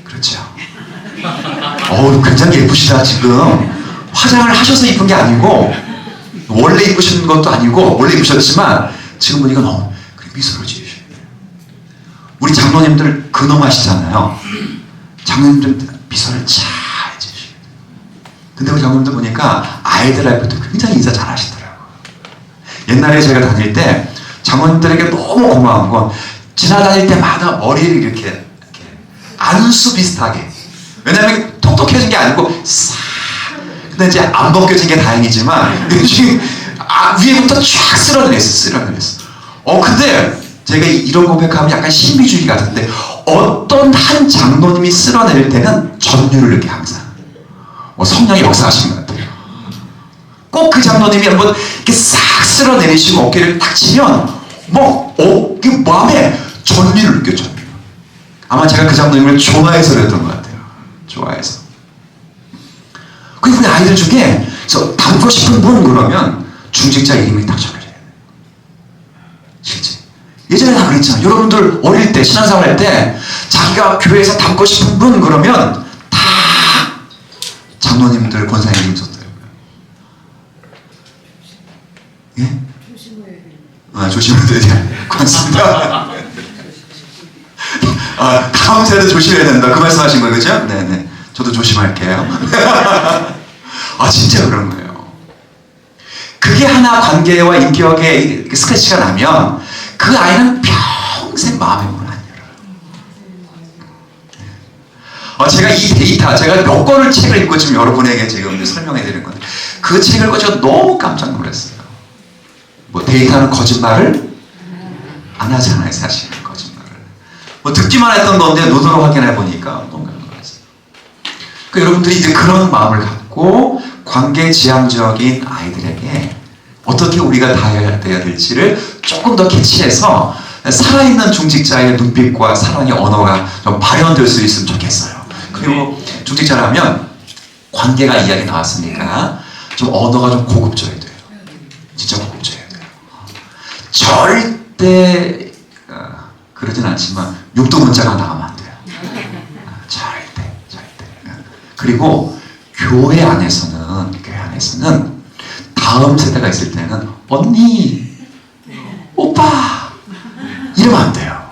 그렇죠. 굉장히 예쁘시다. 지금 화장을 하셔서 이쁜 게 아니고, 원래 이쁘신 것도 아니고, 원래 이쁘셨지만 지금 보니까 너무 미소를 지으셔야 돼요. 우리 장로님들 근엄하시잖아요. 장로님들 미소를 잘 지으시고. 근데 우리 장로님들 보니까 아이들하고도 굉장히 인사 잘 하시더라고요. 옛날에 제가 다닐 때 장로님들에게 너무 고마운 건 지나다닐 때마다 머리를 이렇게 안수 비슷하게. 왜냐면 똑똑해진 게 아니고 싹. 근데 이제 안 벗겨진 게 다행이지만 위에부터 쫙 쓸어내렸어. 근데 제가 이런 고백하면 약간 신비주의 같은데 어떤 한 장로님이 쓸어낼 때는 전율을 이렇게 항상 성령이 역사하신 것 같아요. 꼭 그 장로님이 한번 이렇게 싹 쓸어내리시고 어깨를 딱 치면 마음에 전율을 느껴. 전율. 아마 제가 그 장로님을 좋아해서 그랬던 것 같아요. 좋아해서. 그리고 우리 아이들 중에 닮고 싶은 분 그러면 중직자 이름이 딱 적혀져요. 실제. 예전에 다 그랬잖아요. 여러분들 어릴 때 신앙생활 할 때 자기가 교회에서 닮고 싶은 분 그러면 다 장로님들 권사님 이름 썼더라고요. 예? 조심해야 돼요. 고맙습니다. 다음 세대 조심해야 된다. 그 말씀하신 거예요, 그죠? 네네. 저도 조심할게요. 진짜 그런 거예요. 그게 하나 관계와 인격의 스크래치가 나면 그 아이는 평생 마음의 문을 안 열어요. 제가 이 데이터, 제가 몇 권을 책을 읽고 지금 여러분에게 지금 설명해 드리는 건데 그 책을 읽고 제가 너무 깜짝 놀랐어요. 데이터는 거짓말을 안 하잖아요, 사실. 거짓말을. 듣기만 했던 건데 눈으로 확인해 보니까 너무 놀랐어요. 그러니까 여러분들이 이제 그런 마음을 갖고 관계지향적인 아이들에게 어떻게 우리가 다해야 될지를 조금 더 캐치해서 살아있는 중직자의 눈빛과 사랑의 언어가 좀 발현될 수 있으면 좋겠어요. 그리고 중직자라면 관계가 이야기 나왔으니까 좀 언어가 좀 고급져야 돼요. 진짜 고급져야 돼요. 절대 그러진 않지만 육두문자가 나가면 안 돼요. 절대. 그리고 교회 안에서는 다음 세대가 있을 때는 언니, 오빠 이러면 안 돼요.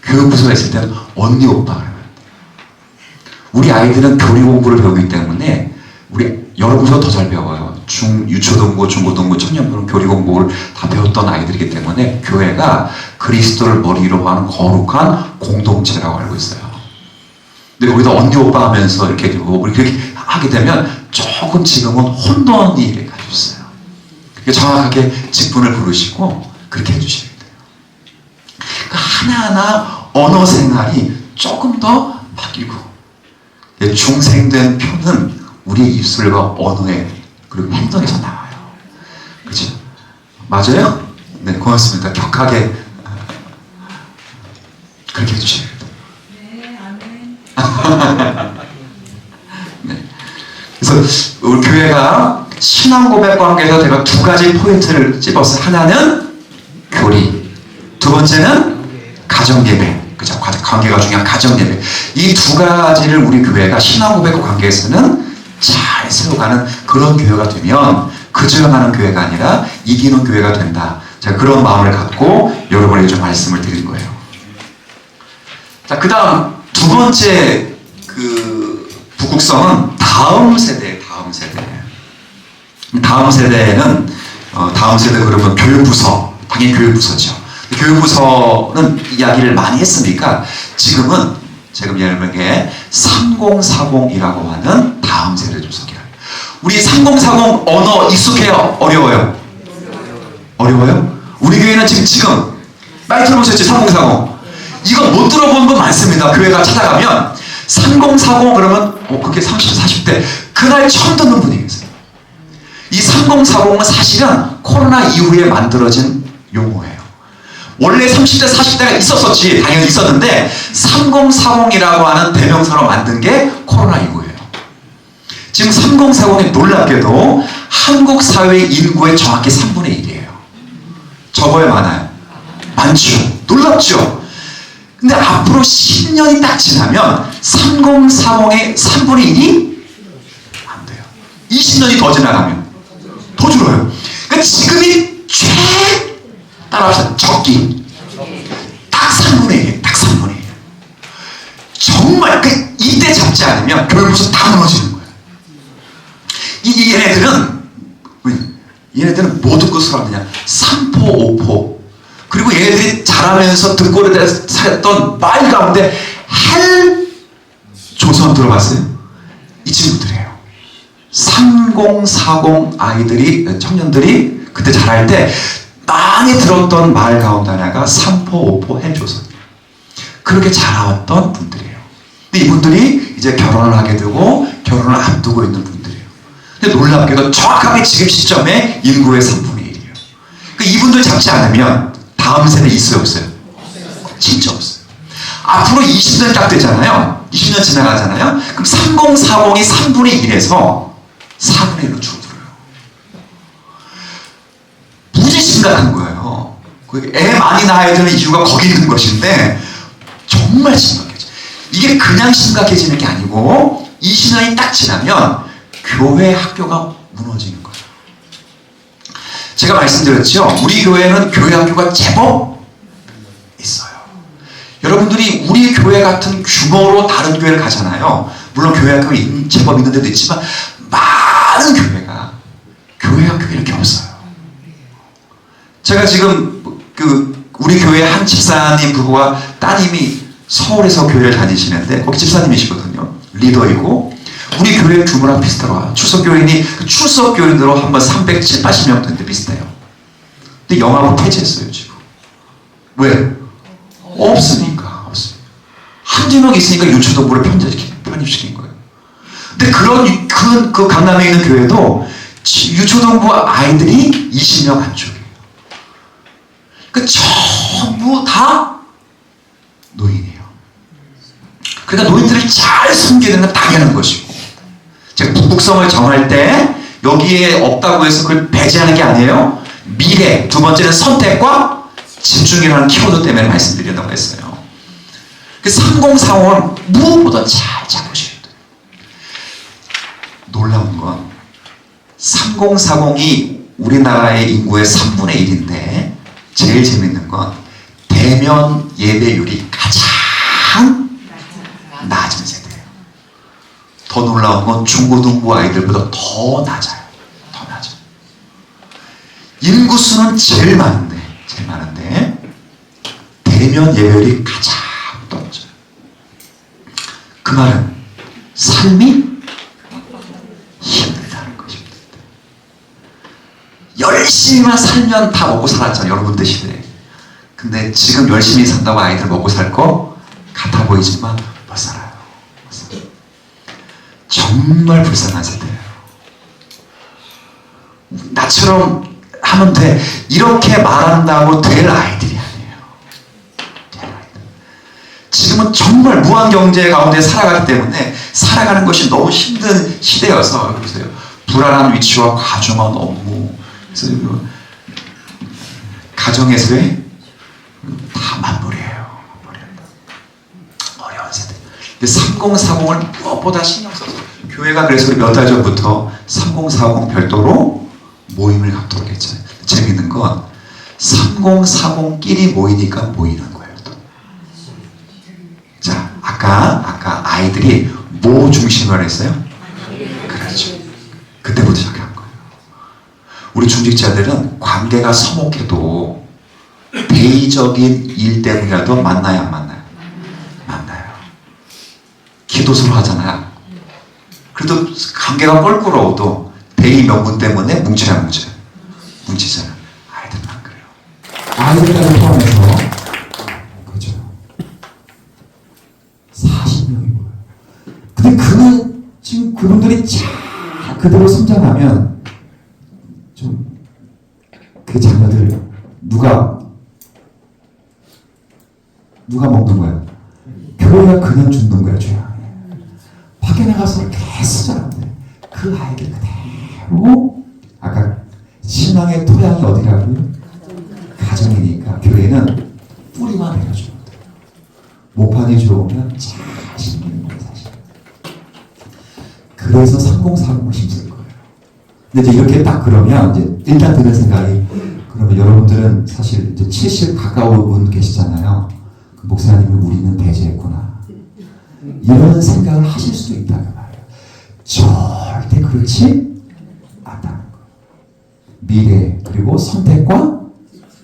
교육부서가 있을 때는 언니, 오빠 그러면 안 돼요. 우리 아이들은 교리 공부를 배우기 때문에 여러분보다 더 잘 배워요. 유초등부, 중고등부, 청년부는 교리 공부를 다 배웠던 아이들이기 때문에 교회가 그리스도를 머리로 하는 거룩한 공동체라고 알고 있어요. 근데 거기다 언니, 오빠 하면서 이렇게 하게 되면 조금 지금은 혼돈이 가지고 있어요. 정확하게 직분을 부르시고 그렇게 해주셔야 돼요. 그러니까 하나하나 언어 생활이 조금 더 바뀌고 중생된 표는 우리의 입술과 언어에 그리고 행동에서 나와요. 그렇죠? 맞아요? 네, 고맙습니다. 격하게 그렇게 해주셔야 돼요. 네. 그래서 우리 교회가 신앙 고백 관계에서 제가 두 가지 포인트를 찝었어요. 하나는 교리, 두 번째는 가정 예배. 그죠? 관계가 중요한 가정 예배. 이 두 가지를 우리 교회가 신앙 고백 관계에서는 잘 세워가는 그런 교회가 되면 그저하는 교회가 아니라 이기는 교회가 된다. 제가 그런 마음을 갖고 여러분에게 좀 말씀을 드린 거예요. 자, 그 다음 두 번째 북극성은 다음 세대. 다음 세대는 다음 세대 그러면 교육부서, 당연히 교육부서죠. 교육부서는 이야기를 많이 했으니까 지금 여러분에게 3040이라고 하는 다음 세대 좀 소개해요. 우리 3040 언어 익숙해요? 어려워요? 어려워요? 우리 교회는 지금 많이 들어보셨죠? 3040 이거 못 들어본 분 많습니다. 교회가 찾아가면 3040 그러면 그게 30대 40대 그날 처음 듣는 분이 계세요. 이 3040은 사실은 코로나 이후에 만들어진 용어예요. 원래 30대 40대가 있었었지, 당연히 있었는데 3040이라고 하는 대명사로 만든 게 코로나 이후예요. 지금 3040이 놀랍게도 한국 사회 인구의 정확히 3분의 1이에요. 적어요, 많아요? 많죠. 놀랍죠? 근데 앞으로 10년이 딱 지나면 3040의 3분의 1이 안 돼요. 20년이 더 지나가면 더 줄어요. 그러니까 지금이 따라합시다. 적기. 딱 3분의 1. 정말 잡지 않으면 교회부서 다 무너지는 거예요. 얘네들은 뭐 듣고 살았느냐? 삼포, 오포. 그리고 얘네들이 자라면서 등골에 대해서 살았던 말 가운데 헬 조선 들어봤어요? 이 친구들이에요. 3040 아이들이, 청년들이 그때 자랄 때 많이 들었던 말 가운데 하나가 삼포, 오포, 헬조선이에요. 그렇게 자라왔던 분들이에요. 근데 이분들이 이제 결혼을 하게 되고 결혼을 앞두고 있는 분들이에요. 근데 놀랍게도 정확하게 지금 시점에 인구의 3분의 1이에요. 그러니까 이분들 잡지 않으면 다음 세대 있어요, 없어요? 진짜 없어요. 앞으로 20년 딱 되잖아요. 20년 지나가잖아요. 그럼 3040이 3분의 1에서 4분의 1로 줄어들어요. 무지 심각한 거예요. 애 많이 낳아야 되는 이유가 거기 있는 것인데 정말 심각해져. 이게 그냥 심각해지는 게 아니고 20년이 딱 지나면 교회 학교가 무너지는 거예요. 제가 말씀드렸죠. 우리 교회는 교회 학교가 제법 있어요. 여러분들이 우리 교회 같은 규모로 다른 교회를 가잖아요. 물론 교회 학교가 제법 있는 데도 있지만 많은 교회가 교회 학교가 이렇게 없어요. 제가 지금 우리 교회 한 집사님 부부와 따님이 서울에서 교회를 다니시는데 거기 집사님이시거든요. 리더이고 우리 교회 규모랑 비슷하더라고요. 출석교인으로 한번 370, 80명 되는데 비슷해요. 근데 영암은 폐지했어요 지금. 왜? 없으니까. 한두 명 있으니까 유초동부를 편입시킨 거예요. 근데 그 강남에 있는 교회도 유초동부 아이들이 20명 안쪽이에요. 그러니까 전부 다 노인이에요. 그러니까 노인들을 잘 섬기는 건 당연한 것이고, 제가 북북성을 정할 때 여기에 없다고 해서 그걸 배제하는 게 아니에요. 미래, 두 번째는 선택과 집중이라는 키워드 때문에 말씀드린다고 했어요. 그 3040은 무엇보다 잘 잡으셔야 돼요. 놀라운 건 3040이 우리나라의 인구의 3분의 1인데 제일 재밌는 건 대면 예배율이 가장 낮은 세대예요. 더 놀라운 건 중고등부 아이들보다 더 낮아요. 더 낮아요. 인구수는 제일 많은데 대면 예배율이 가장 떨어져요. 그 말은 삶이 힘들다는 것입니다. 열심히만 살면 다 먹고 살았잖아요. 여러분들 시대에. 근데 지금 열심히 산다고 아이들 먹고 살 거 같아 보이지만 못 살아요. 정말 불쌍한 세대예요. 나처럼 하면 돼. 이렇게 말한다고 될 아이들이 아니에요. 지금은 정말 무한경제 가운데 살아가기 때문에 살아가는 것이 너무 힘든 시대여서 그러세요. 불안한 위치와 과중한 업무, 그래서 가정에서의 다 맞벌이에요. 어려운 세대. 근데 3040을 무엇보다 신경 써서 교회가 그래서 몇 달 전부터 3040 별도로 모임을 갖도록 했잖아요. 재밌는 건 3040끼리 모이니까 모이는 거예요. 또. 자, 아까 아이들이 뭐 중심으로 했어요? 그렇죠. 그때부터 시작한 거예요. 우리 중직자들은 관계가 서먹해도 대의적인 일 때문이라도 만나요, 안 만나요? 만나요. 기도 서로 하잖아요. 그래도 관계가 껄끄러워도 대의 명분 때문에 뭉치잖아요. 아이들만 그래요. 아이들까지 포함해서 그죠. 40명이고요. 근데 지금 그분들이 잘 그대로 성장하면 좀 그 자녀들 누가 먹는 거야? 교회가 그냥 주는 거야, 주야. 밖에 나가서 계속 자라는데 그 아이들 그대로 아까 신앙의 토양이 어디라고요? 가정이니까 교회는 뿌리만 내려주면 돼요. 모판이 좋으면 잘 심기는 거예요, 사실. 그래서 3040은 힘들 거예요. 근데 이제 이렇게 딱 그러면 이제 일단 드는 생각이 그러면 여러분들은 사실 이제 70 가까운 분 계시잖아요. 그 목사님을 우리는 배제했구나. 이런 생각을 하실 수도 있다는 말이에요. 절대 그렇지 않다는 거예요. 미래 그리고 선택과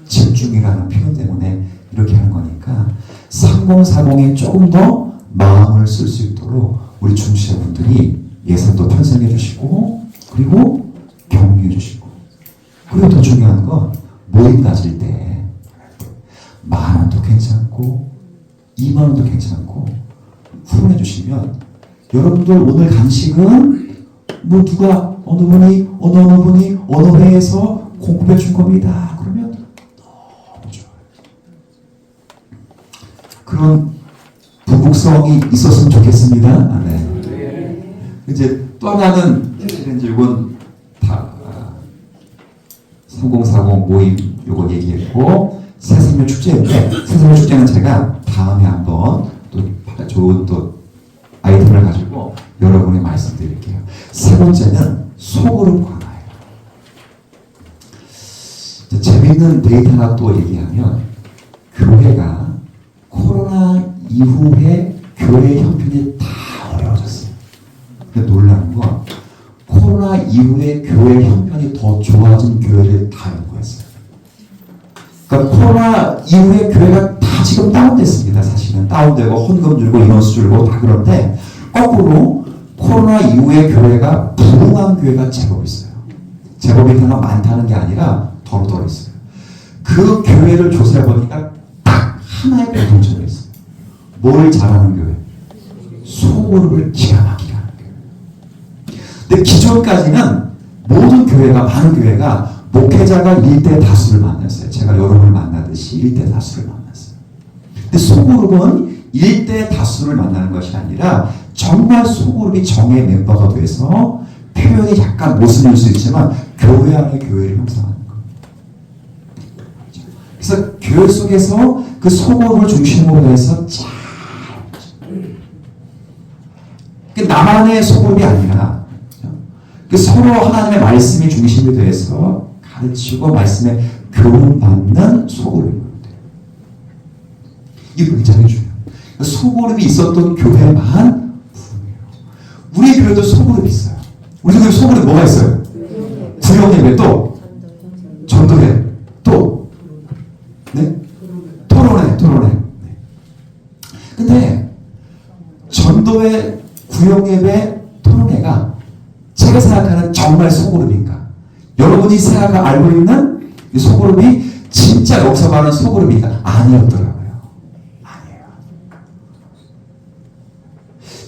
집중이라는 표현 때문에 이렇게 하는 거니까 3040에 조금 더 마음을 쓸 수 있도록 우리 중시자분들이 예산도 편성해 주시고 그리고 격려해 주시고 그리고 더 중요한 건 모임 가질 때 10,000원도 괜찮고 20,000원도 괜찮고 후원해 주시면 여러분들 오늘 간식은 뭐 누가 어느 분이 어느 회에서 공급해 준 겁니다. 그러면 너무 좋아요. 그런 부국성이 있었으면 좋겠습니다. 아, 네. 이제 또 하나는 이제 이건 다 3040 모임 요거 얘기했고 새삼면 축제인데 새삼면 축제는 제가 다음에 한번 또 좋은 또 아이템을 가지고 여러분이 말씀드릴게요. 세 번째는 소그룹 관화예요. 재밌는 데이터 하나 또 얘기하면 교회가 코로나 이후에 교회 형편이 다 어려워졌어요. 근데 놀라운 건 코로나 이후에 교회 형편이 더 좋아진 교회를 다 연구했어요. 그러니까 코로나 이후에 교회가 다 지금 다운됐습니다. 사실은 다운되고 헌금 줄고 인원수 줄고 다 그런데 거꾸로 코로나 이후에 교회가 부흥한 교회가 제법 있어요. 제법이 그냥 많다는 게 아니라 더러 있어요. 그 교회를 조사해보니까 딱 하나의 공통점이 있어요. 뭘 잘하는 교회? 소그룹을 기가 막히게 하는 교회. 근데 기존까지는 모든 교회가, 많은 교회가 목회자가 일대 다수를 만났어요. 제가 여러분을 만나듯이 일대 다수를 만났어요. 근데 소그룹은 일대 다수를 만나는 것이 아니라 정말 소그룹이 정의 멤버가 돼서 표현이 약간 모순일 수 있지만 교회 안에 교회를 형성하는 거예요. 그래서 교회 속에서 그 소그룹을 중심으로 해서 잘 나만의 소그룹이 아니라 그 서로 하나님의 말씀이 중심이 돼서 가르치고 말씀에 교훈받는 소그룹이 돼요. 이게 굉장히 중요해요. 소그룹이 있었던 교회만 부흥해요. 우리 교회도 소그룹이 있어요. 우리 교회 소그룹 뭐가 있어요? 구역예배 또 전도회 또 네? 토론회 네. 근데 전도회 구역예배 토론회가 제가 생각하는 정말 소그룹인가? 여러분이 알고 있는 이 소그룹이 진짜 역사하는 소그룹인가? 아니었더라고요. 아니에요.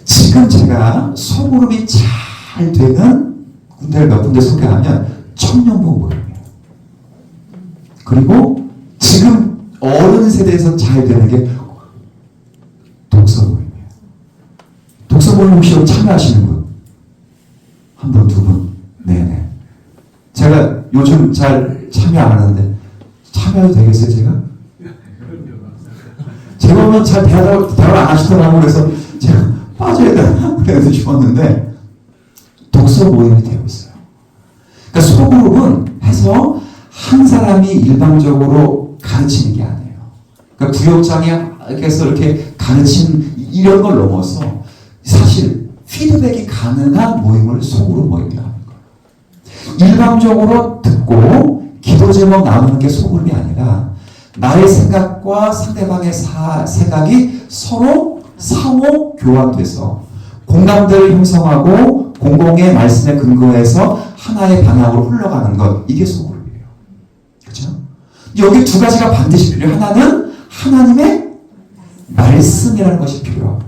지금 제가 소그룹이 잘 되는 군대를 몇 군데 소개하면 청년부 모임이에요. 그리고 지금 어른 세대에서 잘 되는 게 독서 모임이에요. 독서 모임 혹시 참여하시는 분? 한 분, 두 분? 네네. 제가 요즘 잘 참여 안 하는데 참여해도 되겠어요, 제가? 제가 오면 잘 대화를 안 하시더라고요. 그래서 제가 빠져야 되나? 그래서 싶었는데 독서 모임이 되고 있어요. 그러니까 소그룹은 해서 한 사람이 일방적으로 가르치는 게 아니에요. 그러니까 구역장에서 이렇게 가르치는 이런 걸 넘어서 사실 피드백이 가능한 모임을 소그룹 모임이라고 하는 거예요. 일방적으로 듣고 기도 제목 나누는 게 소그룹이 아니라 나의 생각과 상대방의 생각이 서로 상호 교환돼서 공감대를 형성하고 공공의 말씀에 근거해서 하나의 방향으로 흘러가는 것, 이게 소그룹이에요. 그렇죠? 여기 두 가지가 반드시 필요해요. 하나는 하나님의 말씀이라는 것이 필요하고,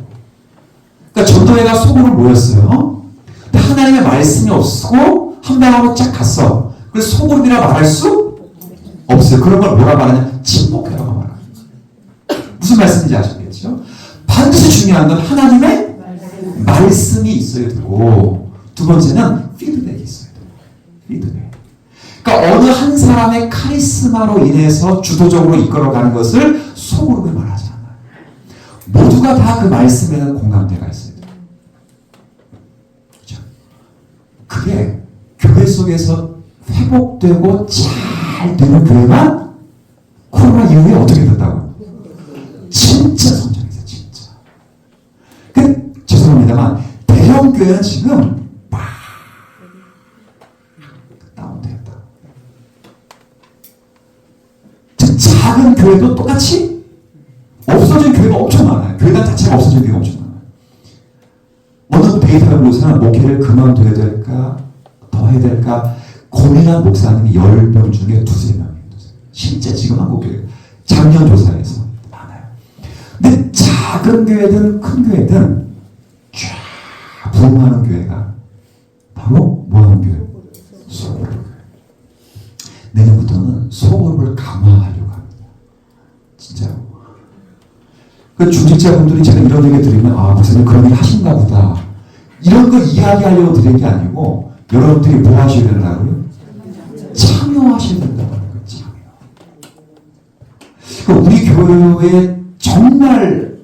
그러니까 전도회가 소그룹 모였어요. 근데 하나님의 말씀이 없고 한 방향으로 쫙 갔어. 그래서 소그룹이라 말할 수 없어요. 그런 걸 뭐라 말하냐? 침묵회라고 말합니다. 무슨 말씀인지 아시겠죠? 반드시 중요한 건 하나님의 말씀이 있어야 되고, 두 번째는 피드백이 있어야 돼요. 피드백. 그러니까 어느 한 사람의 카리스마로 인해서 주도적으로 이끌어가는 것을 소그룹에 말하지 않아요. 모두가 다 그 말씀에는 공감대가 있어야 돼요. 그렇죠? 그게 교회 속에서 회복되고 잘 되는 교회가 코로나 이후에 어떻게 된다고? 진짜 성장했어요. 진짜. 교회도 똑같이 없어진 교회가 엄청 많아요. 교회단 자체가 없어진 교회가 엄청 많아요. 어느 데이터를 보고서는 목회를 그만둬야 될까 더 해야 될까 고민한 목사님이 10명 중에 2~3명이에요. 실제 지금 한국교회 작년 조사에서 많아요. 근데 작은 교회든 큰 교회든 쫙 부흥하는 교회가 바로 뭐하는 교회? 소그룹 교회. 내년부터는 소그룹을 강화하려고 합니다. 진짜요. 그 중직자분들이 제가 이런 얘기 드리면 아 목사님 그런 일 하신가 보다 이런 거 이야기하려고 드린 게 아니고 여러분들이 뭐 하셔야 된다고요? 참여하셔야 된다고 하는 거예요. 참여. 그러니까 우리 교회에 정말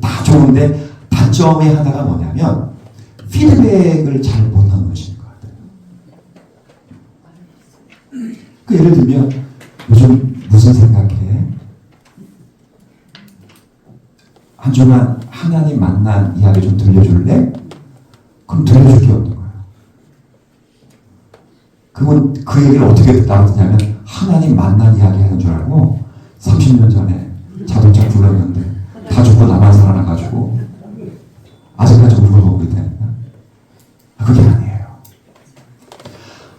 다 좋은데 단점이 하나가 뭐냐면 피드백을 잘 못 나누시는 것 같아요. 그 예를 들면 요즘 무슨 생각해? 한 주간 하나님 만난 이야기 좀 들려줄래? 그럼 들려줄 게 없는 거예요. 그건 그 얘기를 어떻게 나눴냐면 하나님 만난 이야기 하는 줄 알고 30년 전에 자동차 굴렀는데 다 죽고 나만 살아나가지고 아직까지 울어보고 있다니까. 그게 아니에요.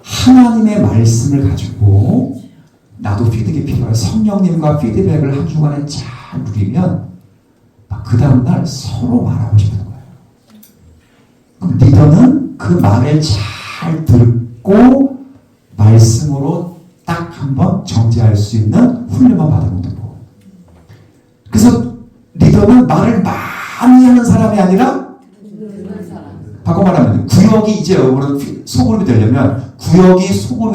하나님의 말씀을 가지고 나도 피드백이 필요해. 성령님과 피드백을 한 주간에 잘 누리면 그 다음날 서로 말하고 싶은 거예요. 그럼 리더는 그 말을 잘 듣고 말씀으로 딱 한번 정제할 수 있는 훈련만 받으면 되고. 그래서 리더는 말을 많이 하는 사람이 아니라 바꿔 말하면 구역이 이제 소그룹이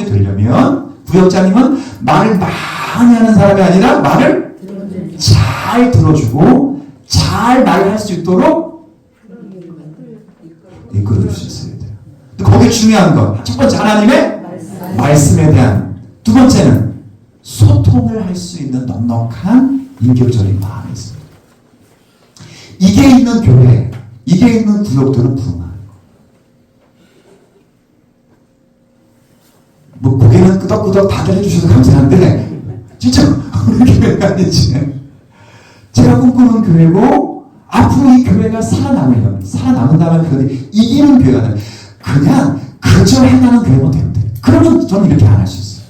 되려면 구역장님은 말을 많이 하는 사람이 아니라 말을 잘 들어주고 잘 말할 수 있도록 이끌어줄 수 있어야 돼요. 근데 거기에 중요한 건 첫 번째 하나님의 말씀에 대한, 두 번째는 소통을 할 수 있는 넉넉한 인격적인 마음이 있습니다. 이게 있는 교회, 이게 있는 구역들은 부흥하는 거. 뭐 고개는 끄덕끄덕 다들 해주셔서 감사한데 진짜 우리 교회가 아니지. 제가 꿈꾸는 교회고 앞으로 이 교회가 살아남는다면 그들이 이기는 교회가 아니라 그냥 그저 해나가는 교회만 되면 돼요. 그러면 저는 이렇게 안 할 수 있어요.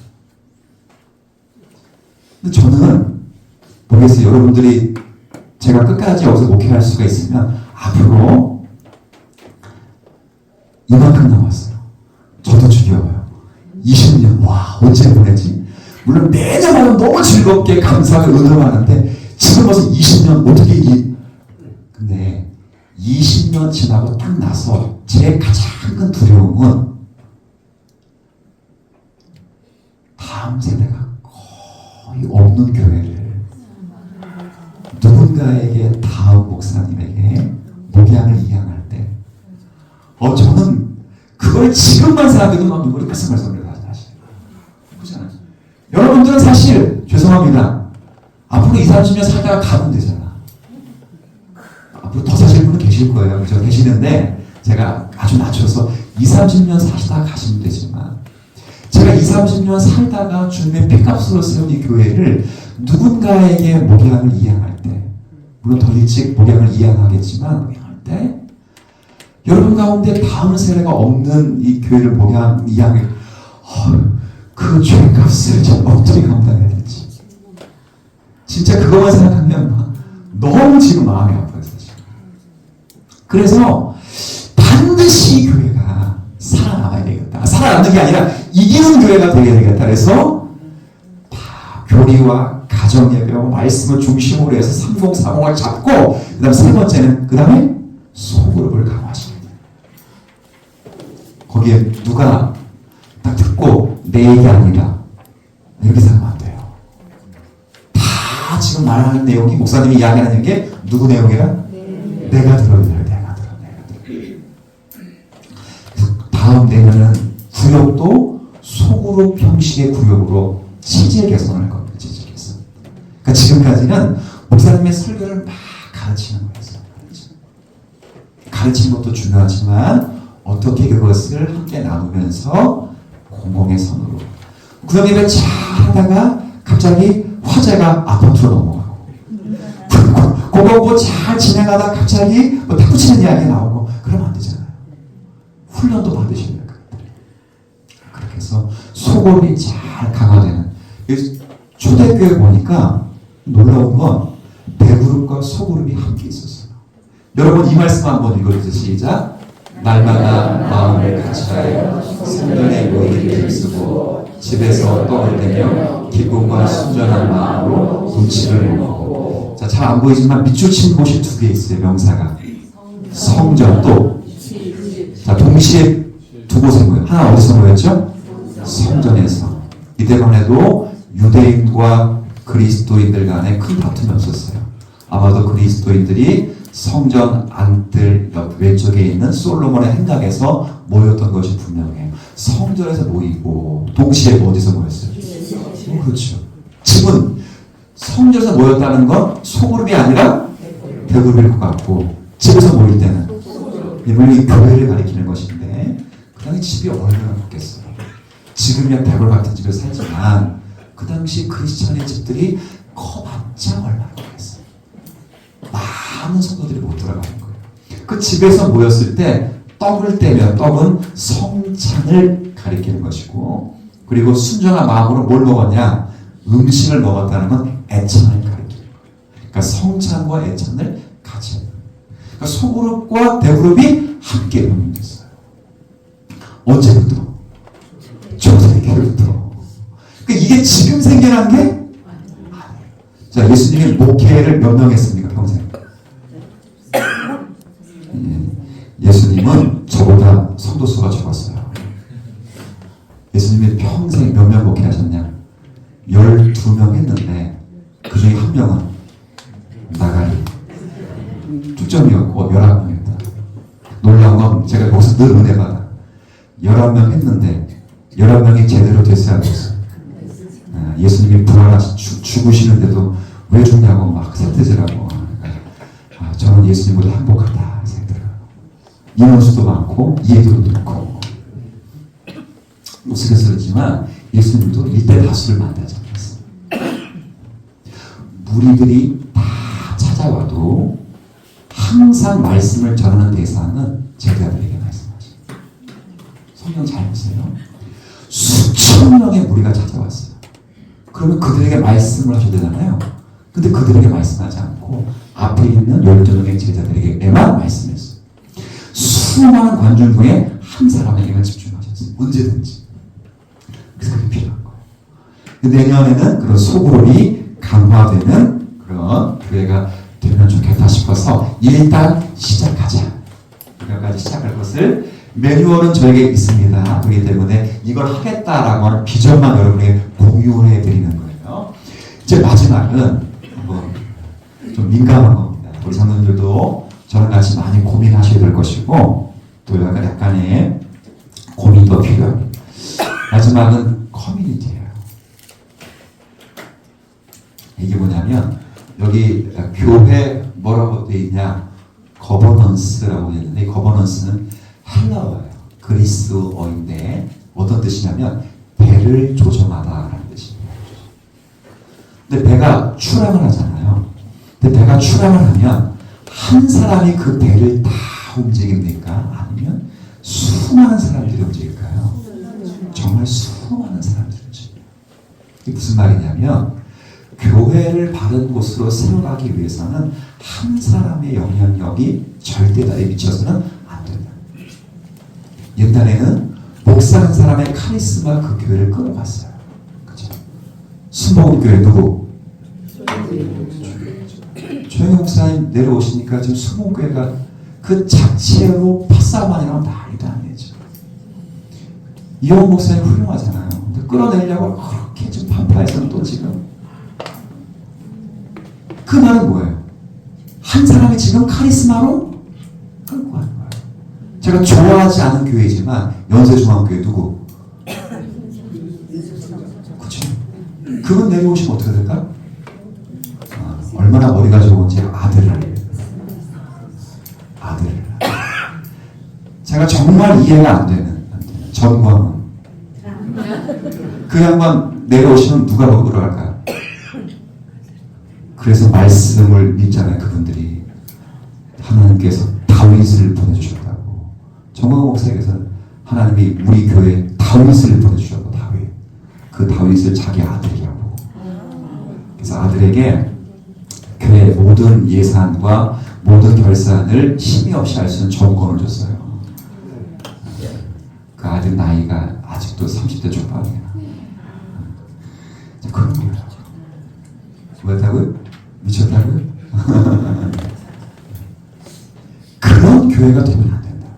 근데 저는 모르겠어요. 여러분들이 제가 끝까지 여기서 목회할 수가 있으면 앞으로 이만큼 남았어요. 저도 지겨워요. 20년 와 언제 보내지? 물론 매년마다 너무 즐겁게 감사하고 은혜하는데 지금 벌써 20년 어떻게 근데 20년 지나고 딱 나서 제 가장 큰 두려움은 다음 세대가 거의 없는 교회를 누군가에게 다음 목사님에게 목양을 이양할 때 저는 그걸 지금만 생각해도 막 눈물이 가슴말씀을 사실 그렇잖아요. 여러분들은 사실 죄송합니다. 앞으로 20~30년 살다가 가면 되잖아. 앞으로 더 사실 분은 계실 거예요. 그죠? 계시는데 제가 아주 낮춰서 20~30년 사시다가 가시면 되지만 제가 20~30년 살다가 주님의 피값으로 세운 이 교회를 누군가에게 목양을 이양할 때 물론 더 일찍 목양을 이양하겠지만 목양할 때 여러분 가운데 다음 세대가 없는 이 교회를 목양 이양을 그 죄값을 제가 어떻게 감당해야 될지 진짜 그것만 생각하면 너무 지금 마음이 아파요. 사실. 그래서 반드시 교회가 살아남아야 되겠다. 살아남는 게 아니라 이기는 교회가 되어야 되겠다. 그래서 다 교리와 가정예배와 말씀을 중심으로 해서 3040을 잡고 그 다음 세 번째는 그 다음에 소그룹을 강화하시는 거예요. 거기에 누가 딱 듣고 내 얘기 아니라 이렇게 생각하면 안 돼요. 다 지금 말하는 내용이 목사님이 이야기하는 게 누구 내용이라? 내가 들어야 돼요. 내가 들어. 다음 내년은 구역도 소그룹 형식의 구역으로 체질 개선을 할 겁니다. 체질 개선. 그러니까 지금까지는 목사님의 설교를 막 가르치는 거예요. 가르치는 것도 중요하지만 어떻게 그것을 함께 나누면서 공공의 선으로 구역 예배 잘 하다가 갑자기 화재가 아파트로 넘어가고 그거 뭐 잘 진행하다 갑자기 뭐 탁구 치는 이야기 나오고 그러면 안 되잖아요. 훈련도 받으셔야 돼요. 그렇게 해서 소골이 잘 강화되는 초대교회 보니까 놀라운 건 대그룹과 소그룹이 함께 있었어요. 여러분 이 말씀 한번 읽어주세요. 시작. 날마다 마음을 같이하여 성전에 모이기를 쓰고 집에서 떡을 떼며 기쁨과 순전한 마음으로 음식을 먹고. 자, 잘 안 보이지만 밑줄친 곳이 두 개 있어요. 명사가 성전 또 자, 동시에 두 곳에 모여요. 하나 어디서 모였죠? 성전에서. 이때만 해도 유대인과 그리스도인들 간에 큰 다툼이 없었어요. 아마도 그리스도인들이 성전 안뜰 옆 왼쪽에 있는 솔로몬의 행각에서 모였던 것이 분명해요. 성전에서 모이고 동시에 어디서 모였어요? 그렇죠. 집은 성전에서 모였다는 건 소그룹이 아니라 대그룹일 것 같고, 집에서 모일 때는 이분이 교회를 가리키는 것인데 그 당시 집이 얼마나 바뀌었어요. 지금이야 대그룹 같은 집에 살지만 그 당시 크리스찬의 집들이 커봤자 얼마나 바뀌었어요. 많은 성도들이 못 들어가는 거예요. 그 집에서 모였을 때 떡을 떼면 떡은 성찬을 가리키는 것이고, 그리고 순전한 마음으로 뭘 먹었냐? 음식을 먹었다는 건 애찬을 가리키는 거예요. 그러니까 성찬과 애찬을 같이 해요. 그러니까 소그룹과 대그룹이 함께 운영됐어요. 언제부터? 초대교회부터. 그러니까 이게 지금 생겨난 게 아니에요. 자, 예수님이 목회를 몇 명 했습니까? 평생. 예수님은 저보다 성도수가 적었어요. 예수님이 평생 몇 명 목회하셨냐? 12명 했는데 그 중에 한 명은 나가리 축전이었고 11명 했다. 놀라운 건 제가 거기서 늘 은혜 받아. 11명 했는데 11명이 제대로 됐어야 됐어요. 예수님이 부활하시 죽으시는데도 왜 죽냐고 막 세트질하고, 저는 예수님보다 행복하다 생각해요. 인원수도 많고 이해도도 높고. 우스갯소리지만 예수님도 일대 다수를 만나지 않았어요. 무리들이 다 찾아와도 항상 말씀을 전하는 대상은 제자들에게 말씀하시죠. 성경 잘 보세요. 수천 명의 무리가 찾아왔어요. 그러면 그들에게 말씀을 하셔야 되잖아요. 근데 그들에게 말씀하지 않고 앞에 있는 12명의 제자들에게만 말씀했어요. 수많은 관중 중에 한 사람에게만 집중하셨어요. 언제든지. 그래서 그게 필요한 거예요. 내년에는 그런 소그룹이 강화되는 그런 교회가 되면 좋겠다 싶어서 일단 시작하자. 여기까지 시작할 것을 매뉴얼은 저에게 있습니다. 그렇기 때문에 이걸 하겠다라고 하는 비전만 여러분에게 공유해 드리는 거예요. 이제 마지막은 한번 좀 민감한 겁니다. 우리 성도님들도 저랑 같이 많이 고민하셔야 될 것이고, 또 약간의 고민도 필요합니다. 마지막은 커뮤니티예요. 이게 뭐냐면 여기 교회 뭐라고 되어 있냐? 거버넌스라고 되어 있는데, 이 거버넌스는 헬라어예요. 그리스어인데 어떤 뜻이냐면 배를 조정하다라는 뜻입니다. 근데 배가 출항을 하잖아요. 근데 배가 출항을 하면 한 사람이 그 배를 다 움직입니까? 아니면 수많은 사람들이 움직일까요? 정말 수많은 사람들이 움직여요. 이게 무슨 말이냐면 교회를 바른 곳으로 세워가기 위해서는 한 사람의 영향력이 절대 다에 미쳐서는 안 된다. 옛날에는 목사 한 사람의 카리스마 그 교회를 끌어갔어요. 그죠? 순복음교회 누구? 조영희 목사님 내려오시니까 지금 순복음교회가 그 자체로 파싸움만 하면 난리도 아니죠. 이용 목사님 훌륭하잖아요. 근데 끌어내려고 그렇게 지금 반파해서는 또 지금 그 말은 뭐예요? 한 사람이 지금 카리스마로 끌고 가는 거예요. 제가 좋아하지 않은 교회지만 연세중앙교회 누구? 그렇죠. 그분 내려오시면 어떻게 될까? 얼마나 머리가 좋은지 아들을 제가 정말 이해가 안 되는 전광훈 그 양반 내려오시면 누가 먹으러 갈까요? 그래서 말씀을 믿잖아요. 그분들이 하나님께서 다윗을 보내주셨다고. 정광호 목사님께서는 하나님이 우리 교회에 다윗을 보내주셨고, 다윗. 그 다윗을 자기 아들이라고. 그래서 아들에게 교회 모든 예산과 모든 결산을 심의 없이 할 수 있는 정권을 줬어요. 그 아들 나이가 아직도 30대 초반이에요. 그런 거예요. 뭐였다고요? 미쳤다고요? 그런 교회가 되면 안 된다고요.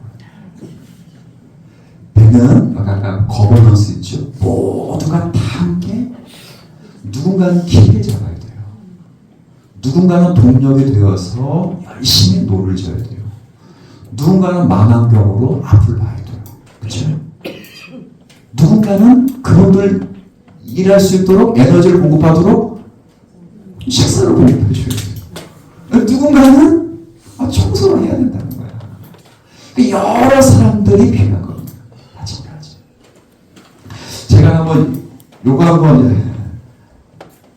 배는 아까 거버넌스 있죠. 모두가 다 함께 누군가는 길을 잡아야 돼요. 누군가는 동력이 되어서 열심히 노를 져야 돼요. 누군가는 망원경으로 앞을 봐야 돼요. 그렇죠? 누군가는 그분들 일할 수 있도록 에너지를 공급하도록 식사를 공급해줘야 돼요. 누군가는 청소를 해야 된다는 거야. 여러 사람들이 필요한 겁니다. 마찬가지. 제가 한번 요거 한번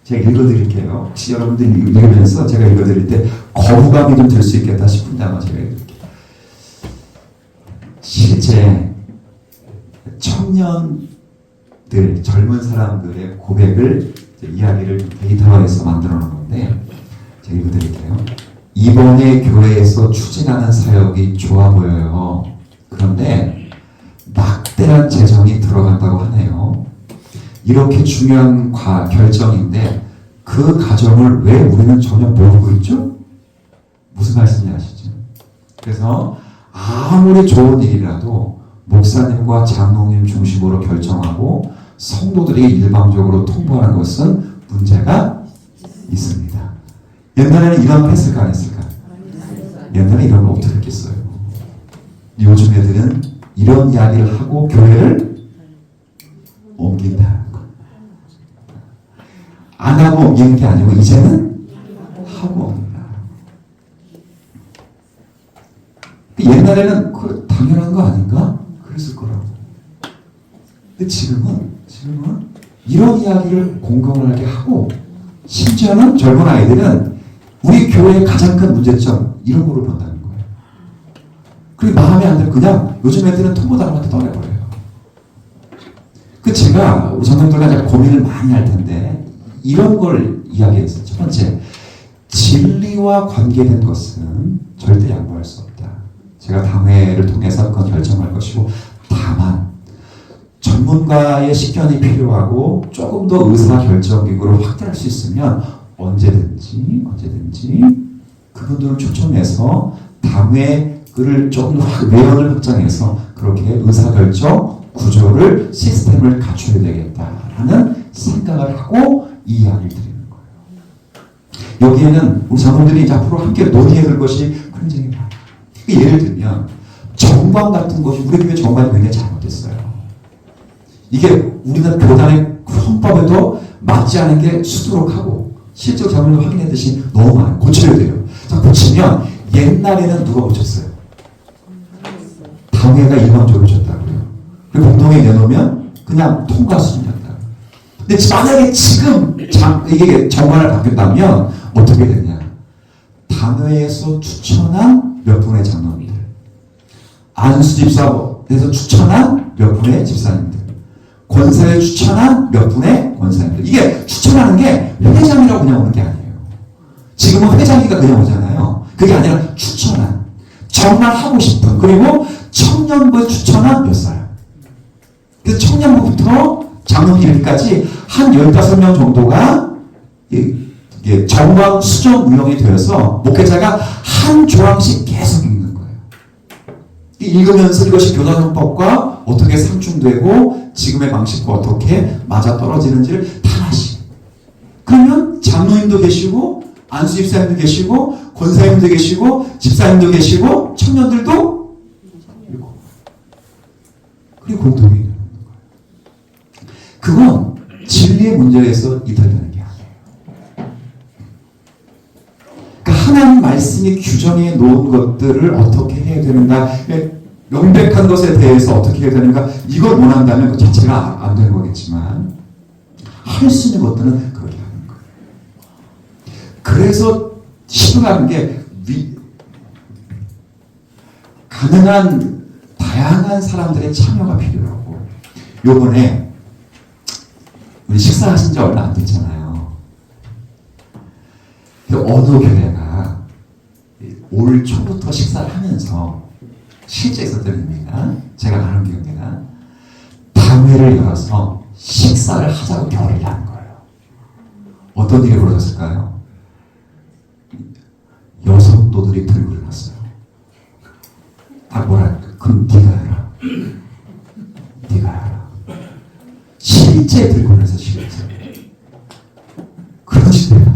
제가 읽어드릴게요. 혹시 여러분들이 읽으면서 제가 읽어드릴 때 거부감이 좀 들 수 있겠다 싶은데 아마 제가 읽을게요. 실제 청년들, 젊은 사람들의 고백을 이야기를 데이터화해서 만들어 놓은 건데 제가 읽어드릴게요. 이번에 교회에서 추진하는 사역이 좋아 보여요. 그런데 막대한 재정이 들어간다고 하네요. 이렇게 중요한 결정인데 그 과정을 왜 우리는 전혀 모르고 있죠? 무슨 말씀인지 아시죠? 그래서 아무리 좋은 일이라도 목사님과 장로님 중심으로 결정하고 성도들이 일방적으로 통보하는 것은 문제가 있습니다. 옛날에는 이런 걸 했을까 안 했을까? 옛날에 이런 걸 어떻게 했겠어요? 요즘 애들은 이런 이야기를 하고 교회를 옮긴다. 안 하고 옮기는 게 아니고 이제는 하고 옮긴다. 옛날에는 그 당연한 거 아닌가? 그랬을 거라고. 근데 지금은 이런 이야기를 공공하게 하고 심지어는 젊은 아이들은 우리 교회의 가장 큰 문제점 이런 거로 본다는 거예요. 그리고 마음에 안 들면 그냥 요즘 애들은 통보당한테 떠내버려요. 그 제가 우리 전도들과 고민을 많이 할 텐데 이런 걸 이야기했어요. 첫 번째, 진리와 관계된 것은 절대 양보할 수 없다. 제가 당회를 통해서 그건 결정할 것이고, 다만 전문가의 식견이 필요하고 조금 더 의사결정기구를 확대할 수 있으면 언제든지 그분들을 초청해서 당회를 조금 외연을 확장해서 그렇게 의사결정 구조를 시스템을 갖춰야 되겠다라는 생각을 하고 이 이야기를 드리는 거예요. 여기에는 우리 장로들이 이제 앞으로 함께 논의해야 될 것이 굉장히 많아요. 예를 들면 정관 같은 것이 우리 교회 정관이 굉장히 잘못됐어요. 이게 우리는 교단의 헌법에도 맞지 않은 게 수두룩하고 실제로 장로님 확인했듯이 너무 많아요. 고쳐야 돼요. 자, 고치면 옛날에는 누가 고쳤어요? 당회가 일방적으로 고쳤다고요. 그리고 공동에 내놓으면 그냥 통과 수준이었다. 근데 만약에 지금 이게 정관을 바뀐다면 어떻게 되냐? 당회에서 추천한 몇 분의 장로님들, 안수집사에서 추천한 몇 분의 집사님들, 권사에 추천한 몇 분의 권사님들. 이게 추천하는 게 회장이라고 그냥 오는 게 아니에요. 지금은 회장이가 그냥 오잖아요. 그게 아니라 추천한, 정말 하고 싶은, 그리고 청년부에 추천한 몇 사람. 그래서 청년부부터 장로님까지 한 15명 정도가 정관 수정 운영이 되어서 목회자가 한 조항씩 계속 읽는 거예요. 읽으면서 이것이 교단헌법과 어떻게 상충되고 지금의 방식과 어떻게 맞아떨어지는지를 하나씩. 그러면 장로님도 계시고 안수집사님도 계시고 권사님도 계시고 집사님도 계시고 청년들도 읽고 그리고 공동이 되는 거예요. 그건 진리의 문제에서 이탈되는 게 아니에요. 그러니까 하나님 말씀이 규정해 놓은 것들을 어떻게 해야 되는가, 명백한 것에 대해서 어떻게 해야 되는가, 이걸 원한다면 그 자체가 안 되는 거겠지만 할 수 있는 것들은 그렇게 하는 거예요. 그래서 시도하는 게 가능한 다양한 사람들의 참여가 필요하고, 요번에 우리 식사하신 지 얼마 안 됐잖아요. 어느 교회가 올 초부터 식사를 하면서 실제 있었던 의미가, 제가 가는 교회가 당회를 열어서 식사를 하자고 결의를 한 거예요. 어떤 일이 벌어졌을까요? 여성도들이 들고 일어났어요. 뭐랄까, 그럼 네가 해라. 네가 해라. 실제 들고 일어나서 실제. 그런 시대가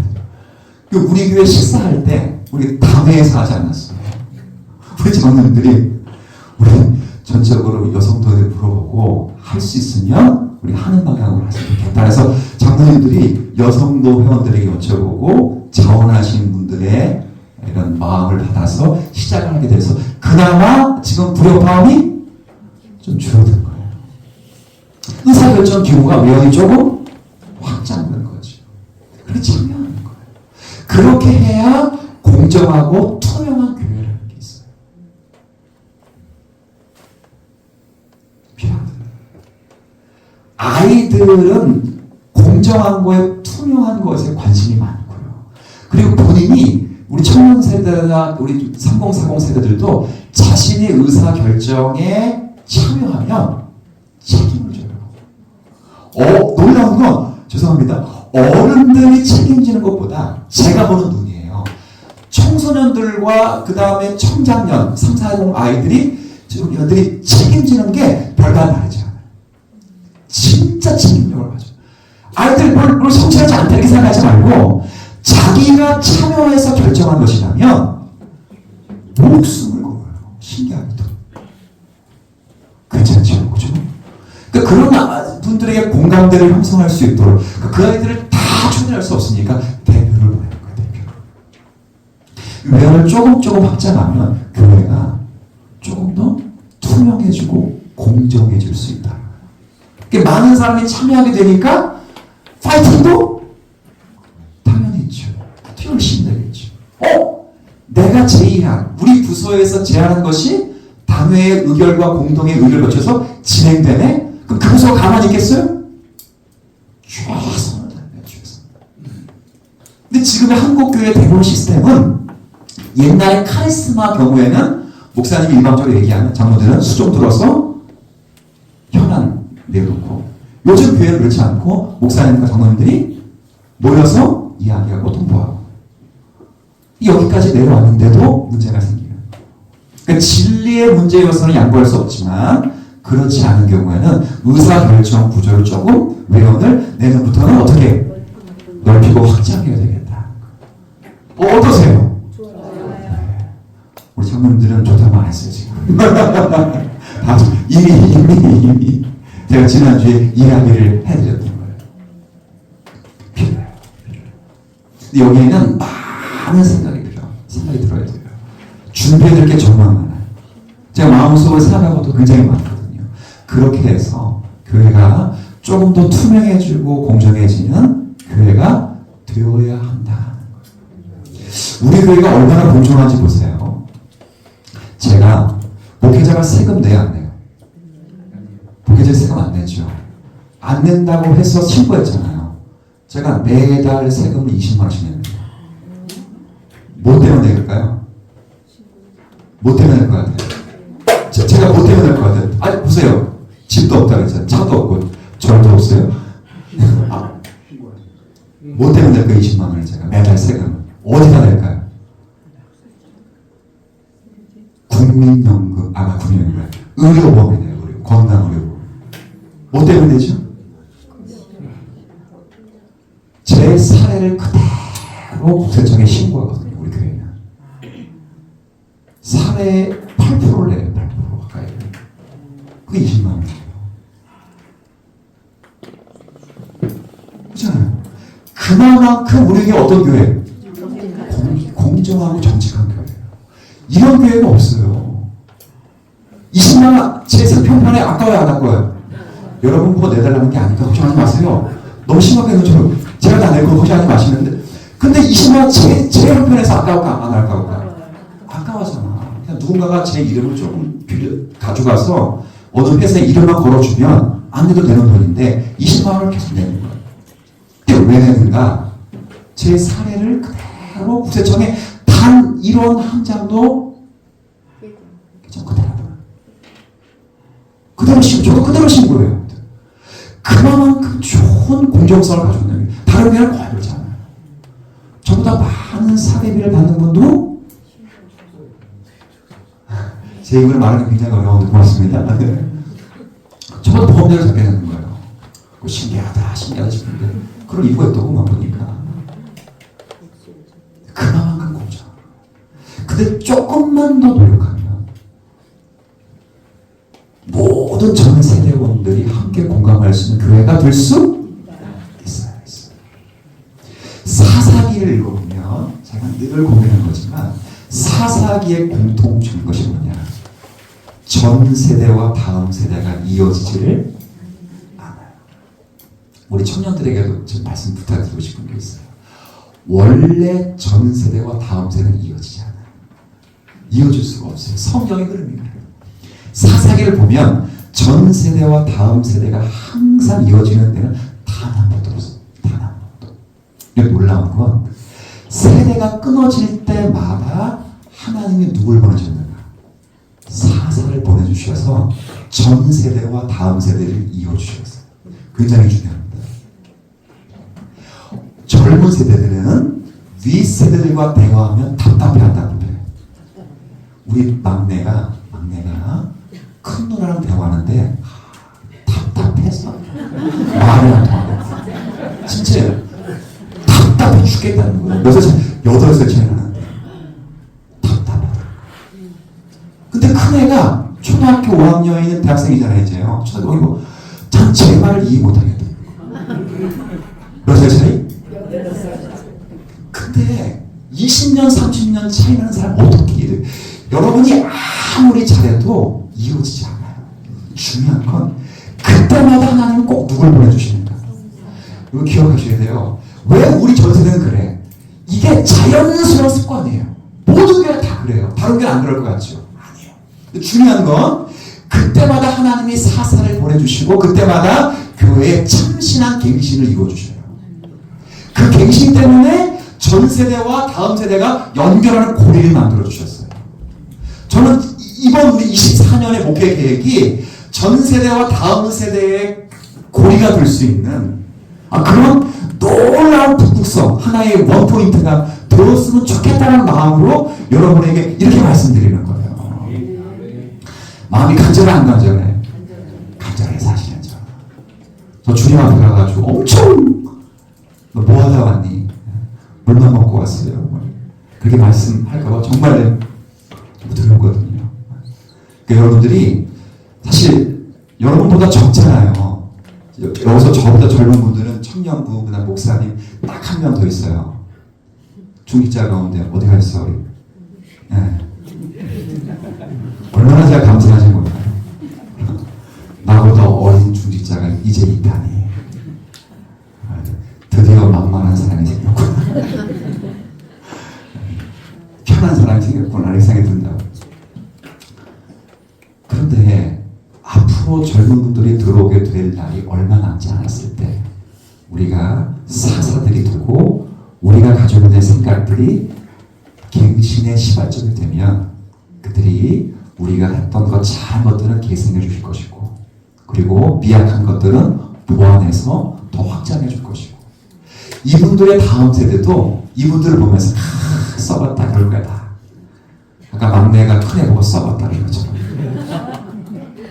우리 교회 식사할 때 우리 당회에서 하지 않았어요. 우리 장로님들이 우리 전적으로 여성도에 물어보고 할 수 있으면 우리 하는 방향으로 했으면 좋겠다. 그래서 장로님들이 여성도 회원들에게 여쭤보고 자원하신 분들의 이런 마음을 받아서 시작을 하게 돼서 그나마 지금 불협화음이 좀 줄어든 거예요. 의사결정 규모가 외연이 조금 확장된 거죠. 그렇게 참여하는 거예요. 그렇게 해야 공정하고 투명한 교회라는 게 있어요. 필요합니다. 아이들은 공정한 거에, 투명한 것에 관심이 많고요. 그리고 본인이 우리 청년 세대나 우리 3040 세대들도 자신의 의사 결정에 참여하면 책임을 져요. 놀라운 건, 죄송합니다, 어른들이 책임지는 것보다 제가 보는 눈이에요. 청소년들과 그 다음에 청장년 3040 아이들이 지금 얘들이 책임지는 게 별반 다르지 않아요. 진짜 책임력을 가져. 아이들 뭘 성취하지 않다 이렇게 생각하지 말고 자기가 참여해서 결정한 것이라면 목숨을 걸어요. 신기하게도. 괜찮죠? 그죠? 그러니까 그런 분들에게 공감대를 형성할 수 있도록 그 아이들을 다 초대할 수 없으니까 대표를 보내는 거예요. 대표를. 외연을 조금 확장하면 교회가 조금 더 투명해지고 공정해질 수 있다. 그러니까 많은 사람이 참여하게 되니까 파이팅도 당연히 있죠. 열심히 되겠죠. 내가 제의한, 우리 부서에서 제안한 것이 당회의 의결과 공동의 의결을 거쳐서 진행되네? 그럼 그 부서가 가만히 있겠어요? 최선을 다해요. 최선. 근데 지금의 한국교회 대부분 시스템은 옛날의 카리스마 경우에는 목사님이 일방적으로 얘기하면 장로들은 수종 들어서 현안 내놓고, 요즘 교회는 그렇지 않고 목사님과 장로님들이 모여서 이야기하고 통보하고 여기까지 내려왔는데도 문제가 생기는. 그러니까 진리의 문제여서는 양보할 수 없지만 그렇지 않은 경우에는 의사결정 구조를 조금 외연을 내년부터는 어떻게 넓히고 확장해야 되겠다. 어떠세요? 좋아요. 우리 장로님들은 좋다고 안 했어요 지금. 이미 제가 지난주에 이야기를 해드렸던 거예요. 필요해요. 근데 여기에는 많은 생각이 들어야 돼요. 준비해야 될 게 정말 많아요. 제가 마음속으로 생각하는 것도 굉장히 많거든요. 그렇게 해서 교회가 조금 더 투명해지고 공정해지는 교회가 되어야 한다. 우리 교회가 얼마나 공정한지 보세요. 제가 목회자가 세금 내야 안 내요? 목회자 세금 안 내죠. 안 낸다고 해서 신고했잖아요. 제가 매달 세금을 20만 원씩 냅니다. 뭐 때문에 낼까요? 뭐 때문에 낼 것 같아요? 제가 뭐 때문에 낼 것 같아요? 아니 보세요. 집도 없다 그랬잖아요. 차도 없고 절도 없어요. 뭐 때문에 낼까요? 20만 원을 제가 매달 세금 어디다 낼까요? 국민연금, 국민연금, 의료보험이네요. 의료, 건강의료보험. 뭐 때문에 내죠? 제 사례를 그대로 국세청에 신고하거든요. 우리 교회는 사례의 8%를 내요. 8% 가까이. 그게 20만 원이에요. 그렇잖아요. 그만큼 우리 교회 어떤 교회? 공정하고 정직한 교회예요. 이런 교회가 없어요. 20만 원 제 상편판에 아까워요 안 아까워요? 여러분 그거 내달라는 게 아니까 걱정하지 마세요. 너무 심하게 해서 제가 다 낼 거 걱정하지 마시는데 근데 20만 원 제 형편에서 아까울까 안 아까울까? 아까워잖아. 그냥 누군가가 제 이름을 조금 가져가서 어느 회사에 이름만 걸어주면 안 내도 되는 돈인데 20만 원을 계속 내는 거예요. 근데 왜 내는가? 제 사례를 그대로 국세청에 단 1원 한 장도 그대로 저도 그대로 신고해요. 그만큼 좋은 공정성을 가지고 있는 거예요. 다른 데는 거의 그렇지 않아요. 저보다 많은 사례비를 받는 분도 제 입으로 말하는 게 굉장히 어려운데 고맙습니다. 저보다 보험료를 적게 내는 거예요. 신기하다 싶은데 그런 이유가 있더구만 보니까. 그만큼 공정. 근데 조금만 더 노력하면 모든 전 세대원들이 함께 공감할 수 있는 교회가 될 수 있어요. 사사기를 읽어보면 제가 늘 고민하는 거지만 사사기의 공통점인 것이 뭐냐? 전 세대와 다음 세대가 이어지지를 않아요. 우리 청년들에게도 좀 말씀 부탁드리고 싶은 게 있어요. 원래 전 세대와 다음 세대는 이어지지 않아요. 이어질 수가 없어요. 성경의 흐름이 그래요. 사사기를 보면 전 세대와 다음 세대가 항상 이어지는 데는 단 한 번도 없어요. 단 한 번도. 이게 놀라운 건 세대가 끊어질 때마다 하나님이 누굴 보내셨는가? 사사를 보내주셔서 전 세대와 다음 세대를 이어주셨어요. 굉장히 중요합니다. 젊은 세대들은 윗세대들과 대화하면 답답해. 우리 막내가 큰 누나랑 대화하는데 답답해서 말을 안 통하고 진짜 답답해 죽겠다는 거예요. 8살 차이 나는데 답답하다. 근데 큰애가 초등학교 5학년에 대학생이잖아요. 이제요. 초등학교 전 제 말을 이해 못하겠다. 몇 살 차이? 근데 20년 30년 차이 나는 사람 어떻게 이해돼? 여러분이 아무리 잘해도 이어지지 않아요. 중요한 건 그때마다 하나님은 꼭 누굴 보내주시는가. 이거 기억하셔야 돼요. 왜 우리 전 세대는 그래? 이게 자연스러운 습관이에요. 모든 게 다 그래요. 다른 게 안 그럴 것 같죠? 아니에요. 근데 중요한 건 그때마다 하나님이 사사를 보내주시고 그때마다 교회에 참신한 갱신을 이루어주셔요. 그 갱신 때문에 전 세대와 다음 세대가 연결하는 고리를 만들어주셨어요. 저는 이번 우리 24년의 목회 계획이 전 세대와 다음 세대의 고리가 될 수 있는 그런 놀라운 북극성 하나의 원포인트가 되었으면 좋겠다는 마음으로 여러분에게 이렇게 말씀드리는 거예요. 마음이 간절해 안 간절해? 간절해 사실은요. 저 주님 앞에 가가지고 엄청 너 뭐 하다 왔니? 물만 먹고 왔어요. 그렇게 말씀할까봐 정말 두렵거든요. 그러니까 여러분들이 사실 여러분보다 적잖아요. 여기서 저보다 젊은 분들은 청년부, 그다음 목사님 딱 한 명 더 있어요. 중직자 가운데 어디 가 있어 우리? 네. 얼마나 제가 감사하신 건가요? 나보다 어린 중직자가 이제 있다니. 드디어 만만한 사람이 생겼구나. 편한 사람이 생겼구나 이렇게 생각이 든다고. 그런데 앞으로 젊은 분들이 들어오게 될 날이 얼마 남지 않았을 때 우리가 사사들이 되고 우리가 가지고 있는 생각들이 갱신의 시발점이 되면 그들이 우리가 했던 것 잘한 것들은 계승해 주실 것이고 그리고 미약한 것들은 보완해서 더 확장해 줄 것이고 이분들의 다음 세대도 이분들을 보면서 썩었다 그럴 거다. 아까 막내가 큰애 보고 썩었다 그런 것처럼.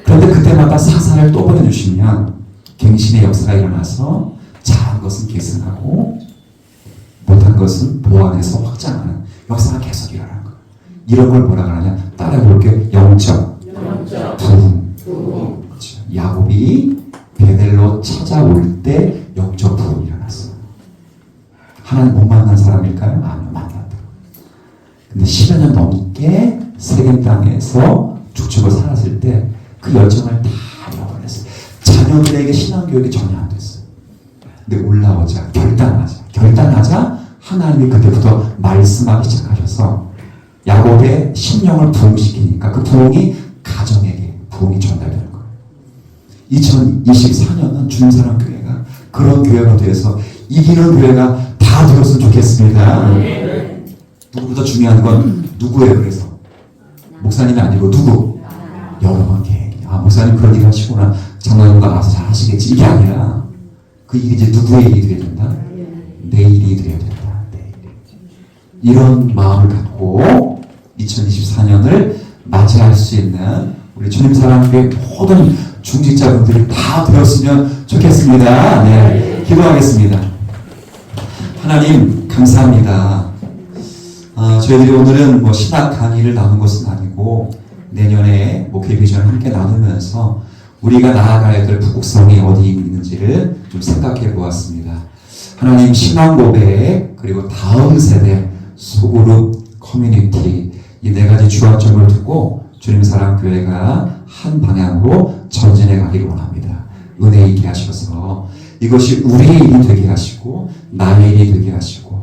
그런데 그때마다 사사를 또 보내주시면 갱신의 역사가 일어나서 잘한 것은 계승하고 못한 것은 보완해서 확장하는 역사가 계속 일어나는 거예요. 이런 걸 뭐라 그러냐? 따라해볼게요. 영적 부흥. 그렇죠. 야곱이 베델로 찾아올 때 영적 부흥이 일어났어요. 하나님 못 만난 사람일까요? 아니요, 만났다. 근데 10여 년 넘게 세겜 땅에서 죽죽을 살았을 때 그 열정을 다 잃어버렸어요. 자녀들에게 신앙교육이 전혀 안 됐어요. 근데 올라오자 결단하자 하나님이 그때부터 말씀하기 시작하셔서 야곱의 심령을 부흥시키니까 그 부흥이 가정에게 부흥이 전달되는 거예요. 2024년은 주님사랑교회가 그런 교회가 되어서 이기는 교회가 다 되었으면 좋겠습니다. 누구보다 중요한 건 누구예요? 그래서 목사님이 아니고 누구? 여러분 계획이. 목사님 그런 일 하시구나. 장로님과 나와서 잘 하시겠지. 이게 아니라 그 일이 이제 누구의 일이 되어야 된다? 내 일이 되어야 된다. 내 일. 이런 마음을 갖고 2024년을 맞이할 수 있는 우리 주님사랑교회 모든 중직자분들이 다 되었으면 좋겠습니다. 네, 기도하겠습니다. 하나님 감사합니다. 저희들이 오늘은 뭐 신학 강의를 나눈 것은 아니고 내년에 목회 비전을 함께 나누면서 우리가 나아가야 될 북극성이 어디 있는지를 좀 생각해 보았습니다. 하나님 신앙 고백 그리고 다음 세대 소그룹 커뮤니티 이 네 가지 주안점을 두고 주님사랑교회가 한 방향으로 전진해 가기를 원합니다. 은혜 있게 하셔서 이것이 우리의 일이 되게 하시고 나의 일이 되게 하시고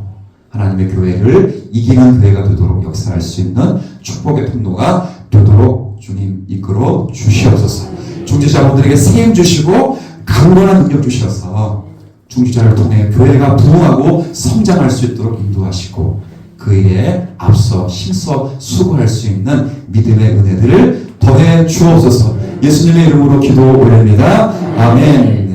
하나님의 교회를 이기는 교회가 되도록 역사할 수 있는 축복의 통로가 되도록 주님 이끌어 주시옵소서. 중직자분들에게 세임 주시고 강건한 능력 주셔서 중직자를 통해 교회가 부흥하고 성장할 수 있도록 인도하시고 그 일에 앞서 힘써 수고할 수 있는 믿음의 은혜들을 더해 주옵소서. 예수님의 이름으로 기도 올립니다. 아멘.